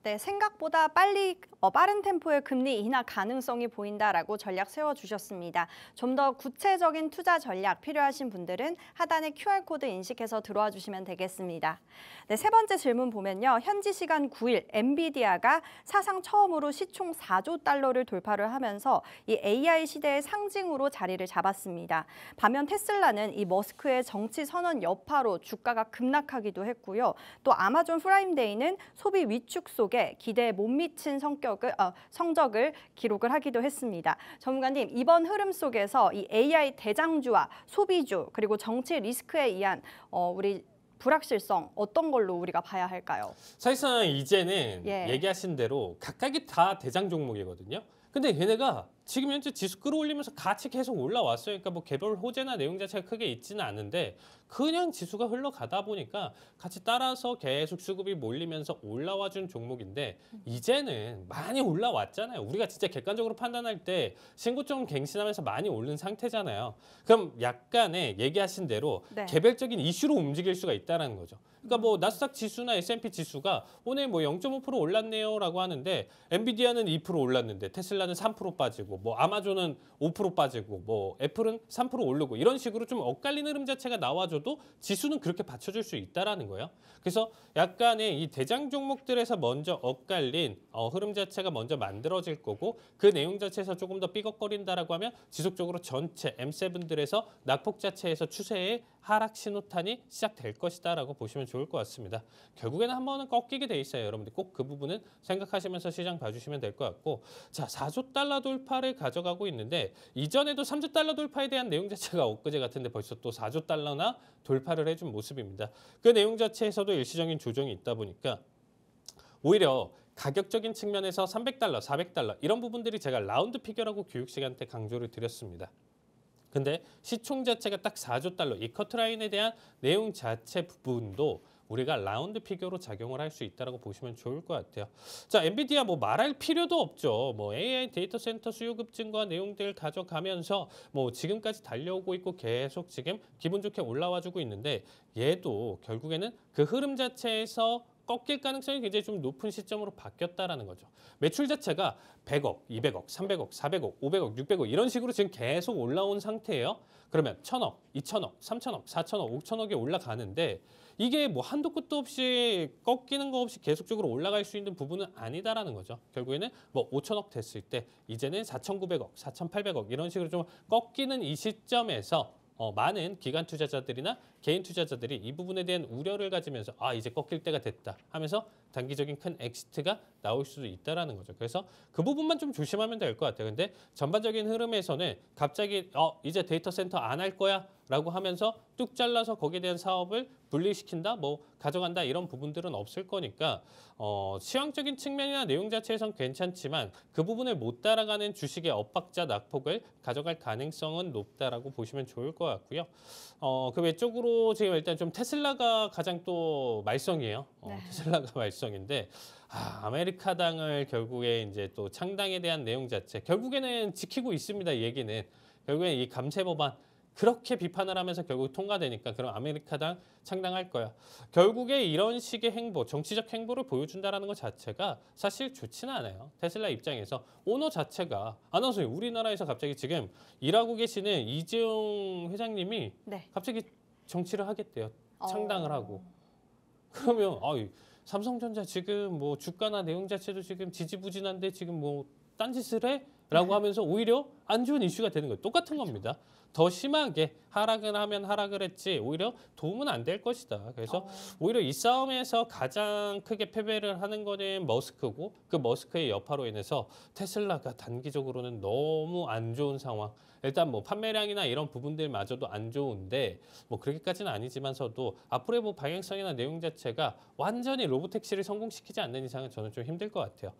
네, 생각보다 빠른 템포의 금리 인하 가능성이 보인다라고 전략 세워주셨습니다. 좀 더 구체적인 투자 전략 필요하신 분들은 하단의 QR코드 인식해서 들어와 주시면 되겠습니다. 네, 세 번째 질문 보면요. 현지 시간 9일 엔비디아가 사상 처음으로 시총 4조 달러를 돌파를 하면서 이 AI 시대의 상징으로 자리를 잡았습니다. 반면 테슬라는 이 머스크의 정치 선언 여파로 주가가 급락하기도 했고요. 또 아마존 프라임데이는 소비 위축 속에 기대에 못 미친 성적을 기록을 하기도 했습니다. 전문가님, 이번 흐름 속에서 이 AI 대장주와 소비주 그리고 정치 리스크에 의한 우리 불확실성 어떤 걸로 우리가 봐야 할까요? 사실상 이제는 얘기하신 대로 각각이 다 대장 종목이거든요. 근데 얘네가 지금 현재 지수 끌어올리면서 같이 계속 올라왔어요. 그러니까 뭐 개별 호재나 내용 자체가 크게 있지는 않은데 그냥 지수가 흘러가다 보니까 같이 따라서 계속 수급이 몰리면서 올라와 준 종목인데 이제는 많이 올라왔잖아요. 우리가 진짜 객관적으로 판단할 때 신고점 갱신하면서 많이 오른 상태잖아요. 그럼 약간의 얘기하신 대로 개별적인 이슈로 움직일 수가 있다는 거죠. 그러니까 뭐 나스닥 지수나 S&P 지수가 오늘 뭐 0.5% 올랐네요라고 하는데 엔비디아는 2% 올랐는데 테슬라는 3% 빠지고 뭐 아마존은 5% 빠지고 뭐 애플은 3% 오르고 이런 식으로 좀 엇갈리는 흐름 자체가 나와줘도 지수는 그렇게 받쳐줄 수 있다라는 거예요. 그래서 약간의 이 대장 종목들에서 먼저 엇갈린 흐름 자체가 먼저 만들어질 거고 그 내용 자체에서 조금 더 삐걱거린다라고 하면 지속적으로 전체 M7들에서 낙폭 자체에서 추세의 하락 신호탄이 시작될 것이다라고 보시면 좋을 것 같습니다. 결국에는 한 번은 꺾이게 돼 있어요. 여러분들 꼭 그 부분은 생각하시면서 시장 봐주시면 될 것 같고 자 4조 달러 돌파를 가져가고 있는데 이전에도 3조 달러 돌파에 대한 내용 자체가 엊그제 같은데 벌써 또 4조 달러나 돌파를 해준 모습입니다. 그 내용 자체에서도 일시적인 조정이 있다 보니까 오히려 가격적인 측면에서 300달러, 400달러 이런 부분들이 제가 라운드 피겨라고 교육 시간 때 강조를 드렸습니다. 근데 시총 자체가 딱 4조 달러, 이 커트라인에 대한 내용 자체 부분도 우리가 라운드 피겨로 작용을 할 수 있다고 보시면 좋을 것 같아요. 자, 엔비디아 뭐 말할 필요도 없죠. 뭐 AI 데이터 센터 수요 급증과 내용들 가져가면서 뭐 지금까지 달려오고 있고 계속 지금 기분 좋게 올라와주고 있는데 얘도 결국에는 그 흐름 자체에서 꺾일 가능성이 굉장히 좀 높은 시점으로 바뀌었다라는 거죠. 매출 자체가 100억, 200억, 300억, 400억, 500억, 600억 이런 식으로 지금 계속 올라온 상태예요. 그러면 1000억, 2000억, 3000억, 4000억, 5000억이 올라가는데 이게 뭐 한도 끝도 없이 꺾이는 거 없이 계속적으로 올라갈 수 있는 부분은 아니다라는 거죠. 결국에는 뭐 5000억 됐을 때 이제는 4900억, 4800억 이런 식으로 좀 꺾이는 이 시점에서 많은 기관 투자자들이나 개인 투자자들이 이 부분에 대한 우려를 가지면서 아 이제 꺾일 때가 됐다 하면서 단기적인 큰 엑시트가 나올 수도 있다라는 거죠. 그래서 그 부분만 좀 조심하면 될 것 같아요. 근데 전반적인 흐름에서는 갑자기 이제 데이터 센터 안 할 거야 라고 하면서 뚝 잘라서 거기에 대한 사업을 분리시킨다, 뭐 가져간다 이런 부분들은 없을 거니까 시황적인 측면이나 내용 자체에선 괜찮지만 그 부분을 못 따라가는 주식의 엇박자 낙폭을 가져갈 가능성은 높다라고 보시면 좋을 것 같고요. 그 외적으로 지금 일단 좀 테슬라가 가장 또 말썽이에요. 테슬라가 말썽인데 아메리카당을 결국에 이제 또 창당에 대한 내용 자체 결국에는 지키고 있습니다. 이 얘기는 결국에 이 감세 법안 그렇게 비판을 하면서 결국 통과되니까 그럼 아메리카당 창당할 거야. 결국에 이런 식의 행보, 정치적 행보를 보여준다는 것 자체가 사실 좋지는 않아요. 테슬라 입장에서 오너 자체가 아나운서님 우리나라에서 갑자기 지금 일하고 계시는 이재용 회장님이 갑자기 정치를 하겠대요. 창당을 하고. 그러면 삼성전자 지금 뭐 주가나 내용 자체도 지금 지지부진한데 지금 뭐 딴짓을 해? 라고 하면서 오히려 안 좋은 이슈가 되는 거예요. 똑같은 겁니다. 더 심하게 하락을 하면 하락을 했지 오히려 도움은 안 될 것이다. 그래서 오히려 이 싸움에서 가장 크게 패배를 하는 거는 머스크고 그 머스크의 여파로 인해서 테슬라가 단기적으로는 너무 안 좋은 상황. 일단 뭐 판매량이나 이런 부분들마저도 안 좋은데 뭐 그렇게까지는 아니지만서도 앞으로의 뭐 방향성이나 내용 자체가 완전히 로보택시를 성공시키지 않는 이상은 저는 좀 힘들 것 같아요.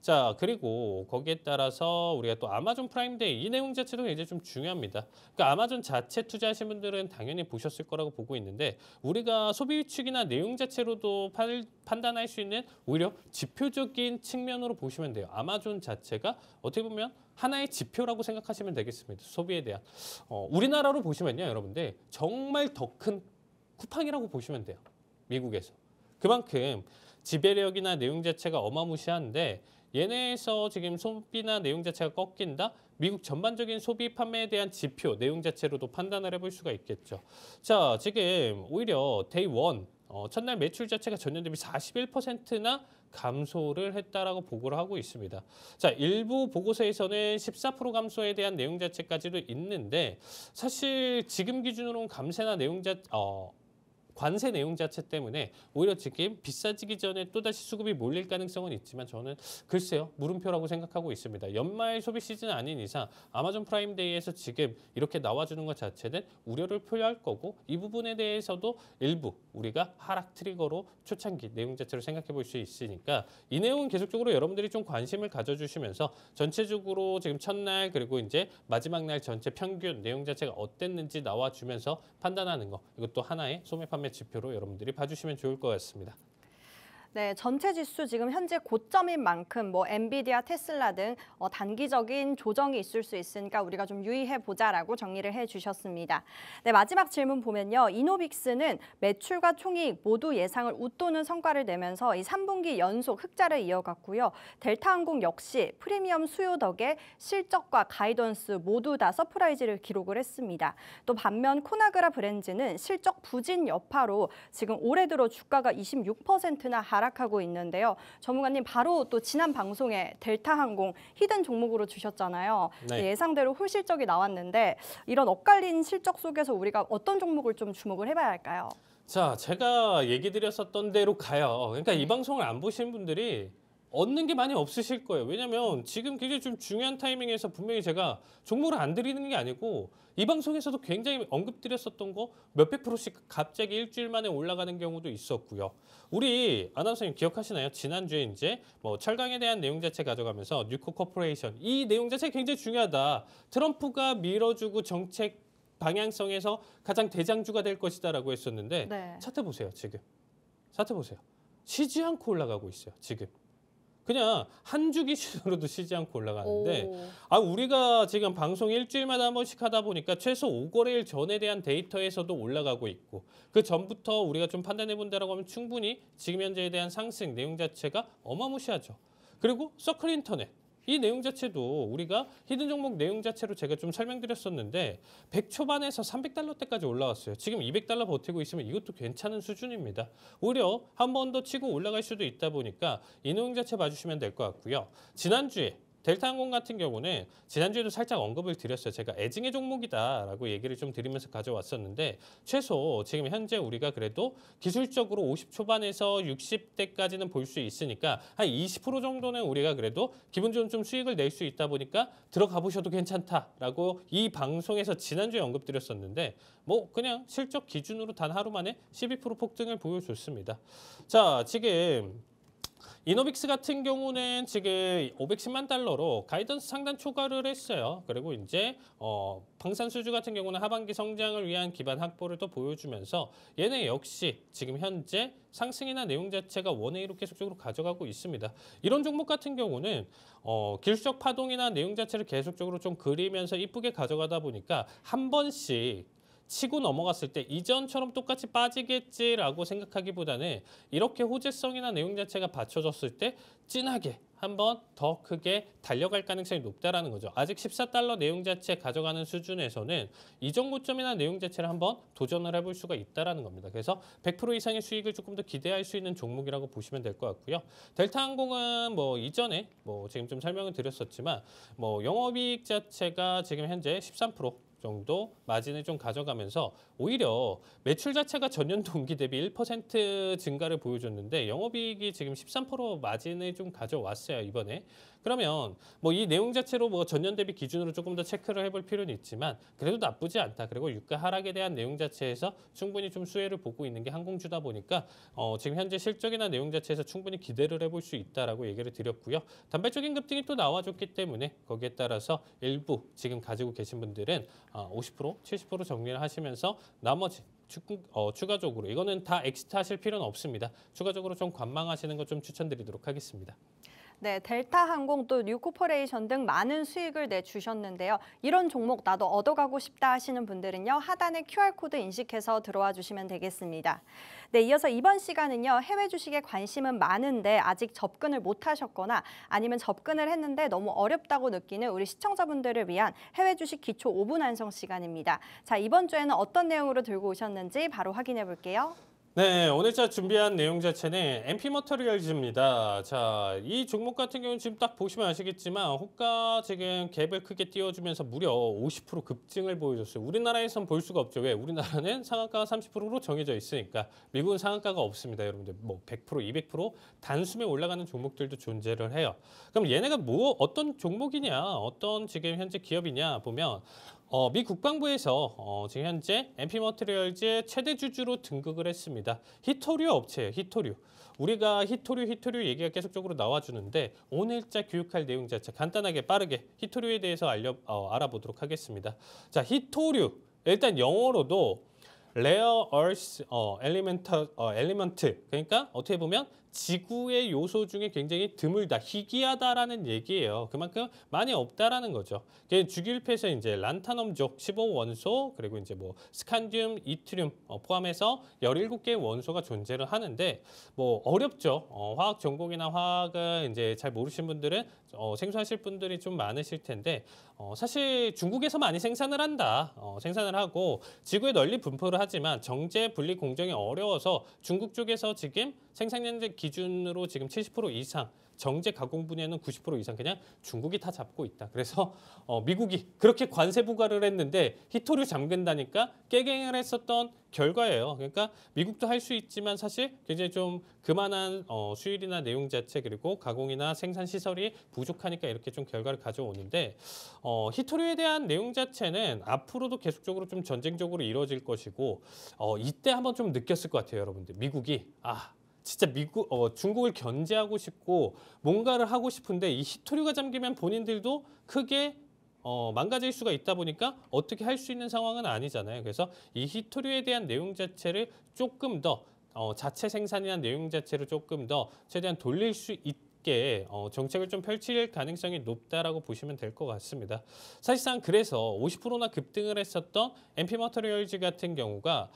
자, 그리고 거기에 따라서 우리가 또 아마존 프라임데이 이 내용 자체도 굉장히 좀 중요합니다. 그러니까 아마존 자체 투자하신 분들은 당연히 보셨을 거라고 보고 있는데 우리가 소비 위축이나 내용 자체로도 판단할 수 있는 오히려 지표적인 측면으로 보시면 돼요. 아마존 자체가 어떻게 보면 하나의 지표라고 생각하시면 되겠습니다. 소비에 대한. 우리나라로 보시면요, 여러분들 정말 더 큰 쿠팡이라고 보시면 돼요. 미국에서. 그만큼 지배력이나 내용 자체가 어마무시한데 얘네에서 지금 소비나 내용 자체가 꺾인다? 미국 전반적인 소비 판매에 대한 지표, 내용 자체로도 판단을 해볼 수가 있겠죠. 자, 지금 오히려 데이 원, 첫날 매출 자체가 전년 대비 41%나 감소를 했다라고 보고를 하고 있습니다. 자, 일부 보고서에서는 14% 감소에 대한 내용 자체까지도 있는데 사실 지금 기준으로는 관세 내용 자체 때문에 오히려 지금 비싸지기 전에 또다시 수급이 몰릴 가능성은 있지만 저는 글쎄요, 물음표라고 생각하고 있습니다. 연말 소비 시즌 아닌 이상 아마존 프라임데이에서 지금 이렇게 나와주는 것 자체는 우려를 표할 거고 이 부분에 대해서도 일부 우리가 하락 트리거로 초창기 내용 자체로 생각해 볼 수 있으니까 이 내용은 계속적으로 여러분들이 좀 관심을 가져주시면서 전체적으로 지금 첫날 그리고 이제 마지막 날 전체 평균 내용 자체가 어땠는지 나와주면서 판단하는 거 이것도 하나의 소매 판매 지표로 여러분들이 봐주시면 좋을 것 같습니다. 네, 전체 지수 지금 현재 고점인 만큼 뭐 엔비디아, 테슬라 등 단기적인 조정이 있을 수 있으니까 우리가 좀 유의해 보자라고 정리를 해주셨습니다. 네, 마지막 질문 보면요, 이노빅스는 매출과 총이익 모두 예상을 웃도는 성과를 내면서 이 3분기 연속 흑자를 이어갔고요. 델타항공 역시 프리미엄 수요 덕에 실적과 가이던스 모두 다 서프라이즈를 기록을 했습니다. 또 반면 코나그라 브랜즈는 실적 부진 여파로 지금 올해 들어 주가가 26%나 하락하고 있는데요. 전문가님 바로 또 지난 방송에 델타항공 히든 종목으로 주셨잖아요. 네. 예상대로 홀실적이 나왔는데 이런 엇갈린 실적 속에서 우리가 어떤 종목을 좀 주목을 해봐야 할까요? 자, 제가 얘기 드렸었던 대로 가요. 그러니까 이 방송을 안 보신 분들이 얻는 게 많이 없으실 거예요. 왜냐면 지금 굉장히 좀 중요한 타이밍에서 분명히 제가 종목을 안 드리는 게 아니고 이 방송에서도 굉장히 언급드렸었던 거 몇백 프로씩 갑자기 일주일 만에 올라가는 경우도 있었고요. 우리 아나운서님 기억하시나요? 지난주에 이제 뭐 철강에 대한 내용 자체 가져가면서 뉴코 코퍼레이션 이 내용 자체가 굉장히 중요하다. 트럼프가 밀어주고 정책 방향성에서 가장 대장주가 될 것이다라고 했었는데 네. 차트 보세요. 지금. 차트 보세요. 쉬지 않고 올라가고 있어요. 지금. 그냥 한 주 기준으로도 쉬지 않고 올라가는데 우리가 지금 방송 일주일마다 한 번씩 하다 보니까 최소 5거래일 전에 대한 데이터에서도 올라가고 있고 그 전부터 우리가 좀 판단해 본다라고 하면 충분히 지금 현재에 대한 상승 내용 자체가 어마무시하죠. 그리고 서클 인터넷. 이 내용 자체도 우리가 히든 종목 내용 자체로 제가 좀 설명드렸었는데 100 초반에서 300달러대까지 올라왔어요. 지금 200달러 버티고 있으면 이것도 괜찮은 수준입니다. 오히려 한 번 더 치고 올라갈 수도 있다 보니까 이 내용 자체 봐주시면 될 것 같고요. 지난주에 델타항공 같은 경우는 지난주에도 살짝 언급을 드렸어요. 제가 애증의 종목이다라고 얘기를 좀 드리면서 가져왔었는데 최소 지금 현재 우리가 그래도 기술적으로 50 초반에서 60대까지는 볼 수 있으니까 한 20% 정도는 우리가 그래도 기분 좋은 좀 수익을 낼 수 있다 보니까 들어가 보셔도 괜찮다라고 이 방송에서 지난주에 언급드렸었는데 뭐 그냥 실적 기준으로 단 하루 만에 12% 폭등을 보여줬습니다. 자, 지금 이노빅스 같은 경우는 지금 510만 달러로 가이던스 상단 초과를 했어요. 그리고 이제 방산수주 같은 경우는 하반기 성장을 위한 기반 확보를 또 보여주면서 얘네 역시 지금 현재 상승이나 내용 자체가 원웨이로 계속적으로 가져가고 있습니다. 이런 종목 같은 경우는 기술적 파동이나 내용 자체를 계속적으로 좀 그리면서 이쁘게 가져가다 보니까 한 번씩 치고 넘어갔을 때 이전처럼 똑같이 빠지겠지라고 생각하기보다는 이렇게 호재성이나 내용 자체가 받쳐졌을 때 진하게 한번 더 크게 달려갈 가능성이 높다라는 거죠. 아직 14달러 내용 자체 가져가는 수준에서는 이전 고점이나 내용 자체를 한번 도전을 해볼 수가 있다라는 겁니다. 그래서 100% 이상의 수익을 조금 더 기대할 수 있는 종목이라고 보시면 될 것 같고요. 델타항공은 뭐 이전에 뭐 지금 좀 설명을 드렸었지만 뭐 영업이익 자체가 지금 현재 13% 정도 마진을 좀 가져가면서 오히려 매출 자체가 전년 동기 대비 1% 증가를 보여줬는데 영업이익이 지금 13% 마진을 좀 가져왔어요, 이번에. 그러면 뭐 이 내용 자체로 뭐 전년 대비 기준으로 조금 더 체크를 해볼 필요는 있지만 그래도 나쁘지 않다. 그리고 유가 하락에 대한 내용 자체에서 충분히 좀 수혜를 보고 있는 게 항공주다 보니까 지금 현재 실적이나 내용 자체에서 충분히 기대를 해볼 수 있다라고 얘기를 드렸고요. 단발적인 급등이 또 나와줬기 때문에 거기에 따라서 일부 지금 가지고 계신 분들은 50%, 70% 정리를 하시면서 나머지 추가적으로 이거는 다 엑시트 하실 필요는 없습니다. 추가적으로 좀 관망하시는 것 좀 추천드리도록 하겠습니다. 네, 델타항공 또 뉴코퍼레이션 등 많은 수익을 내주셨는데요. 이런 종목 나도 얻어가고 싶다 하시는 분들은요. 하단에 QR코드 인식해서 들어와 주시면 되겠습니다. 네, 이어서 이번 시간은요. 해외 주식에 관심은 많은데 아직 접근을 못 하셨거나 아니면 접근을 했는데 너무 어렵다고 느끼는 우리 시청자분들을 위한 해외 주식 기초 5분 완성 시간입니다. 자, 이번 주에는 어떤 내용으로 들고 오셨는지 바로 확인해 볼게요. 네, 오늘 제가 준비한 내용 자체는 MP머터리얼즈입니다. 자, 이 종목 같은 경우는 지금 딱 보시면 아시겠지만 호가 지금 갭을 크게 띄워주면서 무려 50% 급증을 보여줬어요. 우리나라에선 볼 수가 없죠. 왜? 우리나라는 상한가가 30%로 정해져 있으니까. 미국은 상한가가 없습니다. 여러분들 뭐 100%, 200% 단숨에 올라가는 종목들도 존재를 해요. 그럼 얘네가 뭐 어떤 종목이냐, 어떤 지금 현재 기업이냐 보면 미 국방부에서 지금 현재 MP머터리얼즈의 최대 주주로 등극을 했습니다. 히토류 업체예요. 히토류. 우리가 히토류 얘기가 계속적으로 나와주는데 오늘자 교육할 내용 자체 간단하게 빠르게 히토류에 대해서 알아보도록 하겠습니다. 자, 히토류. 일단 영어로도 Rare Earth Element 그러니까 어떻게 보면 지구의 요소 중에 굉장히 드물다, 희귀하다라는 얘기예요. 그만큼 많이 없다라는 거죠. 주기율표에서 이제 란타넘족 15원소 그리고 이제 뭐 스칸듐, 이트륨 포함해서 17개의 원소가 존재를 하는데 뭐 어렵죠. 화학 전공이나 화학을 이제 잘 모르신 분들은 생소하실 분들이 좀 많으실 텐데 사실 중국에서 많이 생산을 한다. 생산을 하고 지구에 널리 분포를 하지만 정제 분리 공정이 어려워서 중국 쪽에서 지금 생산량 기준으로 지금 70% 이상, 정제 가공 분야는 90% 이상 그냥 중국이 다 잡고 있다. 그래서 미국이 그렇게 관세 부과를 했는데 히토류 잠근다니까 깨갱을 했었던 결과예요. 그러니까 미국도 할 수 있지만 사실 굉장히 좀 그만한 수율이나 내용 자체 그리고 가공이나 생산 시설이 부족하니까 이렇게 좀 결과를 가져오는데 히토류에 대한 내용 자체는 앞으로도 계속적으로 좀 전쟁적으로 이루어질 것이고 이때 한번 좀 느꼈을 것 같아요, 여러분들. 미국이 진짜 중국을 견제하고 싶고 뭔가를 하고 싶은데 이 히토류가 잠기면 본인들도 크게 망가질 수가 있다 보니까 어떻게 할 수 있는 상황은 아니잖아요. 그래서 이 히토류에 대한 내용 자체를 조금 더 자체 생산이나 내용 자체를 조금 더 최대한 돌릴 수 있게 정책을 좀 펼칠 가능성이 높다라고 보시면 될 것 같습니다. 사실상 그래서 50%나 급등을 했었던 MP머터리얼즈 같은 경우가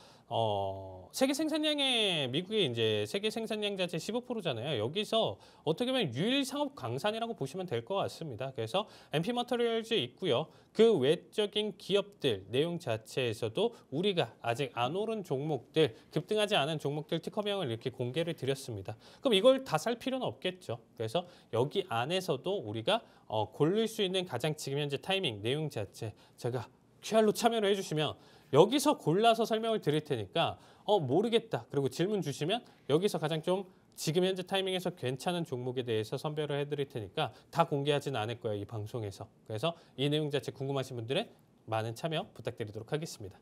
세계 생산량의 미국의 이제 세계 생산량 자체 15%잖아요. 여기서 어떻게 보면 유일 상업 강산이라고 보시면 될 것 같습니다. 그래서 MP머터리얼즈 있고요. 그 외적인 기업들 내용 자체에서도 우리가 아직 안 오른 종목들, 급등하지 않은 종목들 티커명을 이렇게 공개를 드렸습니다. 그럼 이걸 다 살 필요는 없겠죠. 그래서 여기 안에서도 우리가 고를 수 있는 가장 지금 현재 타이밍 내용 자체 제가 QR로 참여를 해주시면 여기서 골라서 설명을 드릴 테니까 모르겠다. 그리고 질문 주시면 여기서 가장 좀 지금 현재 타이밍에서 괜찮은 종목에 대해서 선별을 해드릴 테니까 다 공개하지는 않을 거예요. 이 방송에서. 그래서 이 내용 자체 궁금하신 분들은 많은 참여 부탁드리도록 하겠습니다.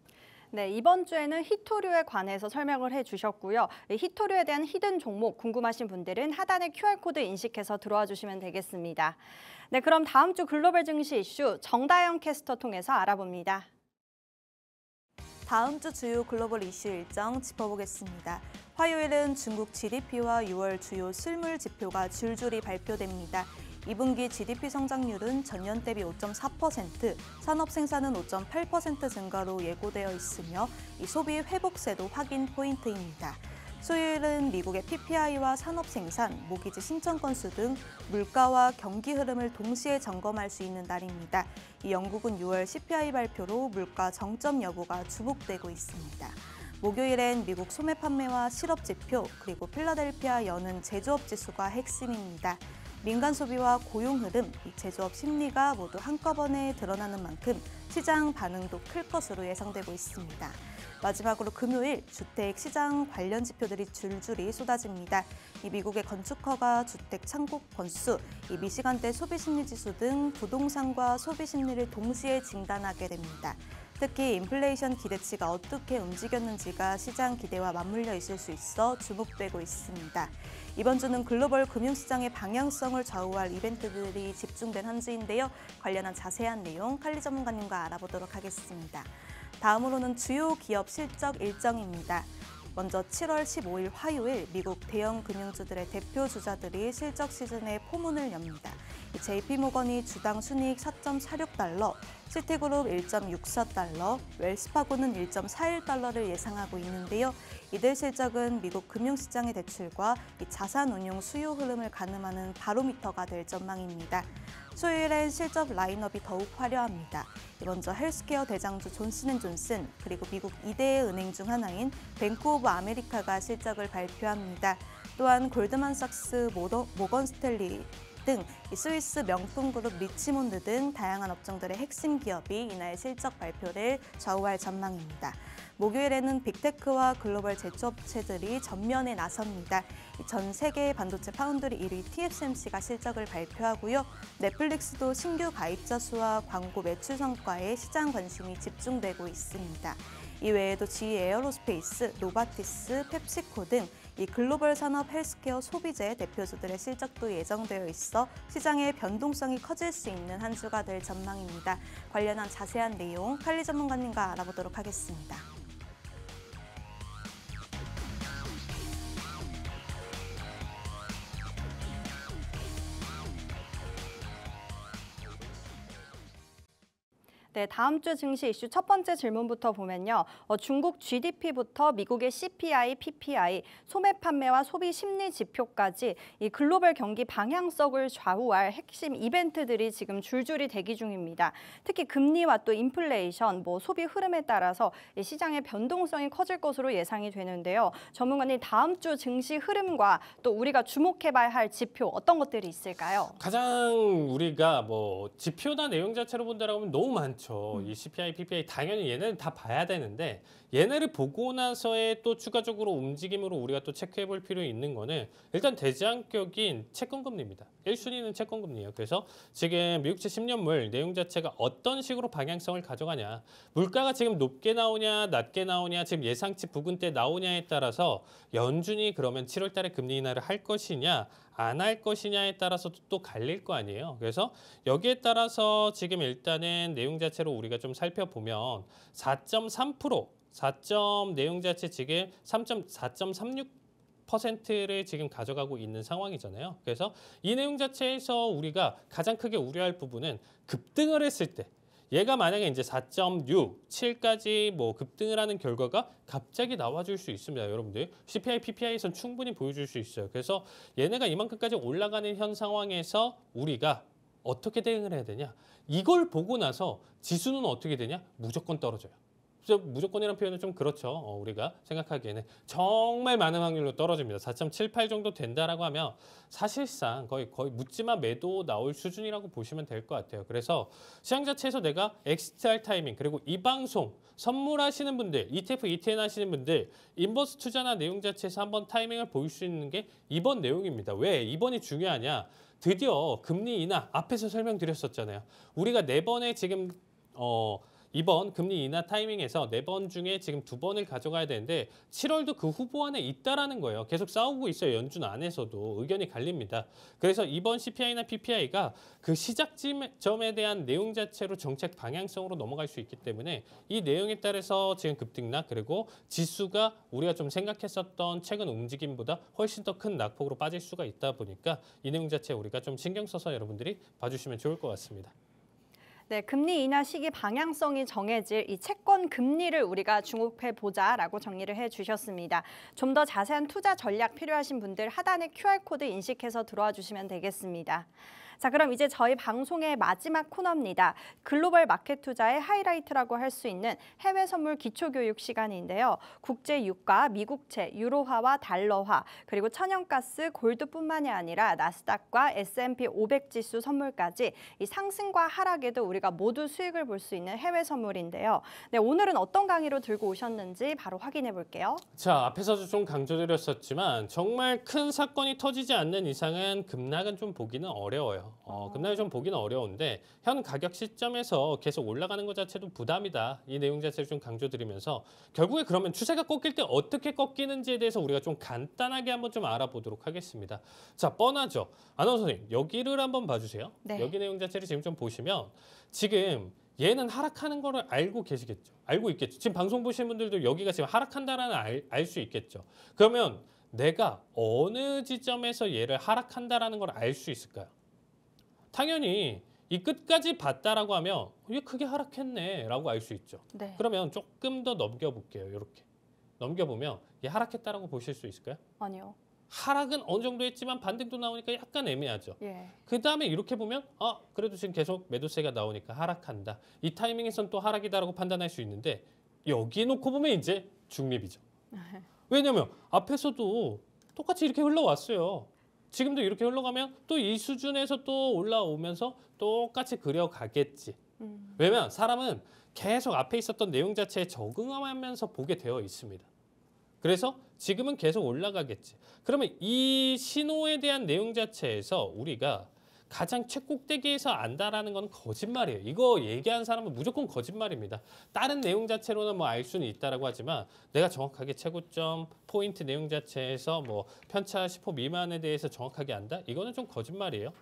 네, 이번 주에는 히토류에 관해서 설명을 해주셨고요. 히토류에 대한 히든 종목 궁금하신 분들은 하단에 QR코드 인식해서 들어와 주시면 되겠습니다. 네, 그럼 다음 주 글로벌 증시 이슈 정다영 캐스터 통해서 알아봅니다. 다음 주 주요 글로벌 이슈 일정 짚어보겠습니다. 화요일은 중국 GDP와 6월 주요 실물 지표가 줄줄이 발표됩니다. 2분기 GDP 성장률은 전년 대비 5.4%, 산업 생산은 5.8% 증가로 예고되어 있으며 이 소비 회복세도 확인 포인트입니다. 수요일은 미국의 PPI와 산업 생산, 모기지 신청 건수 등 물가와 경기 흐름을 동시에 점검할 수 있는 날입니다. 이 영국은 6월 CPI 발표로 물가 정점 여부가 주목되고 있습니다. 목요일엔 미국 소매 판매와 실업 지표, 그리고 필라델피아 여는 제조업 지수가 핵심입니다. 민간 소비와 고용 흐름, 이 제조업 심리가 모두 한꺼번에 드러나는 만큼 시장 반응도 클 것으로 예상되고 있습니다. 마지막으로 금요일 주택 시장 관련 지표들이 줄줄이 쏟아집니다. 이 미국의 건축허가, 주택 창고 건수, 이 미시간대 소비심리 지수 등 부동산과 소비심리를 동시에 진단하게 됩니다. 특히 인플레이션 기대치가 어떻게 움직였는지가 시장 기대와 맞물려 있을 수 있어 주목되고 있습니다. 이번 주는 글로벌 금융시장의 방향성을 좌우할 이벤트들이 집중된 한 주인데요. 관련한 자세한 내용 칼리 전문가님과 알아보도록 하겠습니다. 다음으로는 주요 기업 실적 일정입니다. 먼저 7월 15일 화요일 미국 대형 금융주들의 대표 주자들이 실적 시즌의 포문을 엽니다. JP모건이 주당 순이익 4.46달러, 시티그룹 1.64달러, 웰스파고는 1.41달러를 예상하고 있는데요. 이들 실적은 미국 금융시장의 대출과 자산운용 수요 흐름을 가늠하는 바로미터가 될 전망입니다. 수요일엔 실적 라인업이 더욱 화려합니다. 먼저 헬스케어 대장주 존슨앤존슨, 그리고 미국 2대 은행 중 하나인 뱅크 오브 아메리카가 실적을 발표합니다. 또한 골드만삭스, 모건스탠리 등 스위스 명품 그룹 리치몬드 등 다양한 업종들의 핵심 기업이 이날 실적 발표를 좌우할 전망입니다. 목요일에는 빅테크와 글로벌 제조업체들이 전면에 나섭니다. 전 세계 반도체 파운드리 1위 TSMC가 실적을 발표하고요. 넷플릭스도 신규 가입자 수와 광고 매출 성과에 시장 관심이 집중되고 있습니다. 이외에도 GE 에어로스페이스, 노바티스, 펩시코 등 이 글로벌 산업 헬스케어 소비재 대표주들의 실적도 예정되어 있어 시장의 변동성이 커질 수 있는 한 주가 될 전망입니다. 관련한 자세한 내용 칼리 전문가님과 알아보도록 하겠습니다. 네, 다음 주 증시 이슈 첫 번째 질문부터 보면요. 중국 GDP부터 미국의 CPI, PPI, 소매 판매와 소비 심리 지표까지 이 글로벌 경기 방향성을 좌우할 핵심 이벤트들이 지금 줄줄이 대기 중입니다. 특히 금리와 또 인플레이션, 소비 흐름에 따라서 이 시장의 변동성이 커질 것으로 예상이 되는데요. 전문가님, 다음 주 증시 흐름과 또 우리가 주목해봐야 할 지표 어떤 것들이 있을까요? 가장 우리가 지표나 내용 자체로 본다라고 하면 너무 많죠. 이 CPI, PPI 당연히 얘네는 다 봐야 되는데 얘네를 보고 나서의 또 추가적으로 움직임으로 우리가 또 체크해 볼 필요 있는 거는 일단 대장격인 채권금리입니다. 1순위는 채권금리예요. 그래서 지금 미국채 10년물 내용 자체가 어떤 식으로 방향성을 가져가냐, 물가가 지금 높게 나오냐 낮게 나오냐, 지금 예상치 부근대 나오냐에 따라서 연준이 그러면 7월 달에 금리 인하를 할 것이냐 안 할 것이냐에 따라서도 또 갈릴 거 아니에요. 그래서 여기에 따라서 지금 일단은 내용 자체로 우리가 좀 살펴보면 4.3%, 4점 내용 자체 지금 4.36%를 지금 가져가고 있는 상황이잖아요. 그래서 이 내용 자체에서 우리가 가장 크게 우려할 부분은 급등을 했을 때 얘가 만약에 이제 4.6, 7까지 급등을 하는 결과가 갑자기 나와줄 수 있습니다. 여러분들 CPI, PPI에선 충분히 보여줄 수 있어요. 그래서 얘네가 이만큼까지 올라가는 현 상황에서 우리가 어떻게 대응을 해야 되냐? 이걸 보고 나서 지수는 어떻게 되냐? 무조건 떨어져요. 무조건이라는 표현은 좀 그렇죠. 우리가 생각하기에는 정말 많은 확률로 떨어집니다. 4.78 정도 된다라고 하면 사실상 거의 묻지마 매도 나올 수준이라고 보시면 될 것 같아요. 그래서 시장 자체에서 내가 엑시트할 타이밍, 그리고 이 방송 선물하시는 분들, ETF, ETN 하시는 분들, 인버스 투자나 내용 자체에서 한번 타이밍을 보일 수 있는 게 이번 내용입니다. 왜 이번이 중요하냐? 드디어 금리 인하 앞에서 설명드렸었잖아요. 우리가 4번에 지금 이번 금리 인하 타이밍에서 4번 중에 지금 2번을 가져가야 되는데 7월도 그 후보 안에 있다라는 거예요. 계속 싸우고 있어요. 연준 안에서도 의견이 갈립니다. 그래서 이번 CPI나 PPI가 그 시작점에 대한 내용 자체로 정책 방향성으로 넘어갈 수 있기 때문에 이 내용에 따라서 지금 급등락, 그리고 지수가 우리가 좀 생각했었던 최근 움직임보다 훨씬 더 큰 낙폭으로 빠질 수가 있다 보니까 이 내용 자체 우리가 좀 신경 써서 여러분들이 봐주시면 좋을 것 같습니다. 네, 금리 인하 시기 방향성이 정해질 이 채권 금리를 우리가 주목해 보자라고 정리를 해 주셨습니다. 좀 더 자세한 투자 전략 필요하신 분들 하단에 QR코드 인식해서 들어와 주시면 되겠습니다. 자, 그럼 이제 저희 방송의 마지막 코너입니다. 글로벌 마켓 투자의 하이라이트라고 할 수 있는 해외 선물 기초교육 시간인데요. 국제 유가, 미국채, 유로화와 달러화, 그리고 천연가스, 골드뿐만이 아니라 나스닥과 S&P 500 지수 선물까지 이 상승과 하락에도 우리가 모두 수익을 볼 수 있는 해외 선물인데요. 네, 오늘은 어떤 강의로 들고 오셨는지 바로 확인해 볼게요. 자, 앞에서도 좀 강조드렸었지만 정말 큰 사건이 터지지 않는 이상은 급락은 좀 보기는 어려워요. 급락이 좀 보기는 어려운데 현 가격 시점에서 계속 올라가는 것 자체도 부담이다. 이 내용 자체를 좀 강조드리면서 결국에 그러면 추세가 꺾일 때 어떻게 꺾이는지에 대해서 우리가 좀 간단하게 한번 좀 알아보도록 하겠습니다. 자, 뻔하죠. 아나운서 선생님, 여기를 한번 봐주세요. 네. 여기 내용 자체를 지금 좀 보시면 지금 얘는 하락하는 거를 알고 계시겠죠. 알고 있겠죠. 지금 방송 보시는 분들도 여기가 지금 하락한다라는 알 수 있겠죠. 그러면 내가 어느 지점에서 얘를 하락한다라는 걸 알 수 있을까요? 당연히 이 끝까지 봤다라고 하면 얘 크게 하락했네라고 알 수 있죠. 네. 그러면 조금 더 넘겨볼게요. 이렇게 넘겨보면 얘 하락했다라고 보실 수 있을까요? 아니요. 하락은 어느 정도 했지만 반등도 나오니까 약간 애매하죠. 예. 그 다음에 이렇게 보면 그래도 지금 계속 매도세가 나오니까 하락한다. 이 타이밍에선 또 하락이다라고 판단할 수 있는데 여기에 놓고 보면 이제 중립이죠. 왜냐면 앞에서도 똑같이 이렇게 흘러왔어요. 지금도 이렇게 흘러가면 또 이 수준에서 또 올라오면서 똑같이 그려가겠지. 왜냐면 사람은 계속 앞에 있었던 내용 자체에 적응하면서 보게 되어 있습니다. 그래서 지금은 계속 올라가겠지. 그러면 이 신호에 대한 내용 자체에서 우리가 가장 최꼭대기에서 안다라는 건 거짓말이에요. 이거 얘기하는 사람은 무조건 거짓말입니다. 다른 내용 자체로는 뭐 알 수는 있다라고 하지만 내가 정확하게 최고점 포인트 내용 자체에서 뭐 편차 10% 미만에 대해서 정확하게 안다? 이거는 좀 거짓말이에요.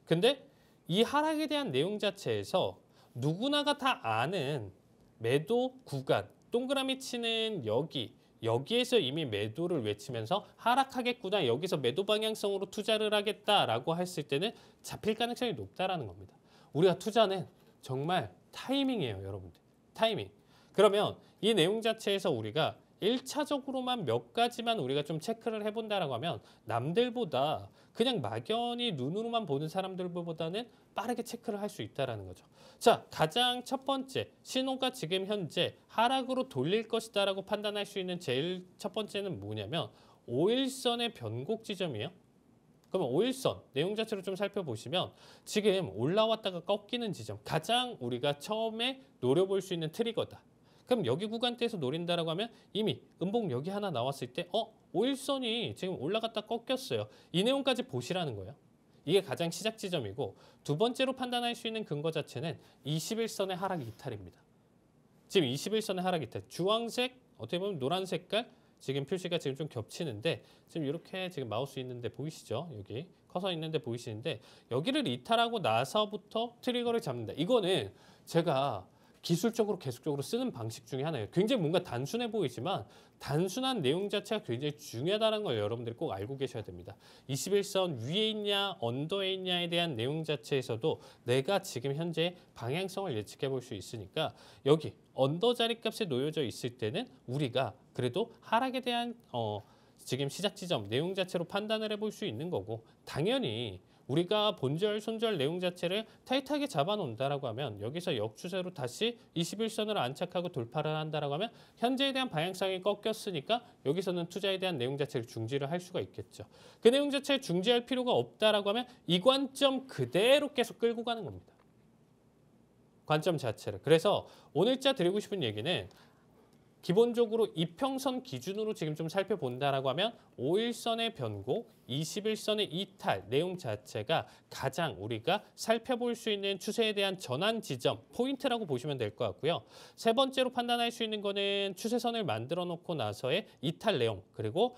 근데 이 하락에 대한 내용 자체에서 누구나가 다 아는 매도 구간, 동그라미 치는 여기에서 이미 매도를 외치면서 하락하겠구나, 여기서 매도 방향성으로 투자를 하겠다라고 했을 때는 잡힐 가능성이 높다라는 겁니다. 우리가 투자는 정말 타이밍이에요, 여러분들. 타이밍. 그러면 이 내용 자체에서 우리가 1차적으로만 몇 가지만 우리가 좀 체크를 해본다라고 하면 남들보다 그냥 막연히 눈으로만 보는 사람들보다는 빠르게 체크를 할 수 있다는 거죠. 자, 가장 첫 번째, 신호가 지금 현재 하락으로 돌릴 것이다라고 판단할 수 있는 제일 첫 번째는 뭐냐면 5일선의 변곡 지점이에요. 그러면 5일선 내용 자체를 좀 살펴보시면 지금 올라왔다가 꺾이는 지점, 가장 우리가 처음에 노려볼 수 있는 트리거다. 그럼 여기 구간대에서 노린다라고 하면 이미 음봉 여기 하나 나왔을 때 5일선이 지금 올라갔다 꺾였어요. 이 내용까지 보시라는 거예요. 이게 가장 시작 지점이고 두 번째로 판단할 수 있는 근거 자체는 21선의 하락 이탈입니다. 지금 21선의 하락 이탈. 주황색, 어떻게 보면 노란 색깔 지금 표시가 지금 좀 겹치는데 지금 이렇게 지금 마우스 있는데 보이시죠? 여기 커서 있는데 보이시는데 여기를 이탈하고 나서부터 트리거를 잡는다. 이거는 제가 기술적으로 계속적으로 쓰는 방식 중에 하나예요. 굉장히 뭔가 단순해 보이지만 단순한 내용 자체가 굉장히 중요하다는 걸 여러분들이 꼭 알고 계셔야 됩니다. 21선 위에 있냐 언더에 있냐에 대한 내용 자체에서도 내가 지금 현재 방향성을 예측해 볼 수 있으니까 여기 언더 자리값에 놓여져 있을 때는 우리가 그래도 하락에 대한 지금 시작 지점 내용 자체로 판단을 해볼 수 있는 거고 당연히 우리가 본절, 손절 내용 자체를 타이트하게 잡아놓는다라고 하면 여기서 역추세로 다시 21선으로 안착하고 돌파를 한다라고 하면 현재에 대한 방향성이 꺾였으니까 여기서는 투자에 대한 내용 자체를 중지를 할 수가 있겠죠. 그 내용 자체를 중지할 필요가 없다라고 하면 이 관점 그대로 계속 끌고 가는 겁니다. 관점 자체를. 그래서 오늘자 드리고 싶은 얘기는 기본적으로 이평선 기준으로 지금 좀 살펴본다라고 하면 5일선의 변곡, 21선의 이탈 내용 자체가 가장 우리가 살펴볼 수 있는 추세에 대한 전환 지점, 포인트라고 보시면 될 것 같고요. 세 번째로 판단할 수 있는 거는 추세선을 만들어 놓고 나서의 이탈 내용, 그리고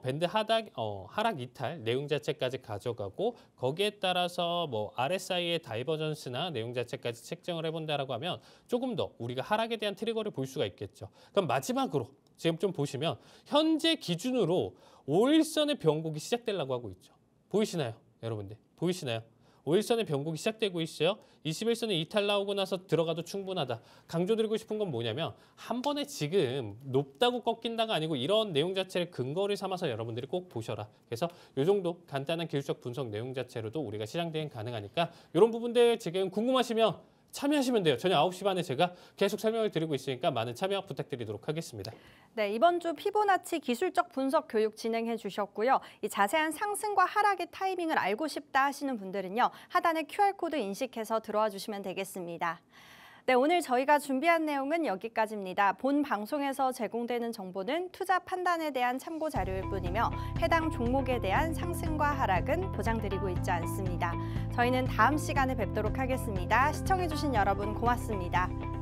밴드 하락 이탈 내용 자체까지 가져가고 거기에 따라서 뭐 RSI의 다이버전스나 내용 자체까지 책정을 해본다라고 하면 조금 더 우리가 하락에 대한 트리거를 볼 수가 있겠죠. 그럼 마지막으로 지금 좀 보시면 현재 기준으로 5일선의 변곡이 시작되려고 하고 있죠. 보이시나요? 여러분들 보이시나요? 5일선의 변곡이 시작되고 있어요. 21선의 이탈 나오고 나서 들어가도 충분하다. 강조드리고 싶은 건 뭐냐면 한 번에 지금 높다고 꺾인다가 아니고 이런 내용 자체를 근거를 삼아서 여러분들이 꼭 보셔라. 그래서 이 정도 간단한 기술적 분석 내용 자체로도 우리가 시장 대응 가능하니까 이런 부분들 지금 궁금하시면 참여하시면 돼요. 저녁 9시 반에 제가 계속 설명을 드리고 있으니까 많은 참여 부탁드리도록 하겠습니다. 네, 이번 주 피보나치 기술적 분석 교육 진행해 주셨고요. 이 자세한 상승과 하락의 타이밍을 알고 싶다 하시는 분들은요. 하단의 QR코드 인식해서 들어와 주시면 되겠습니다. 네, 오늘 저희가 준비한 내용은 여기까지입니다. 본 방송에서 제공되는 정보는 투자 판단에 대한 참고 자료일 뿐이며 해당 종목에 대한 상승과 하락은 보장드리고 있지 않습니다. 저희는 다음 시간에 뵙도록 하겠습니다. 시청해주신 여러분 고맙습니다.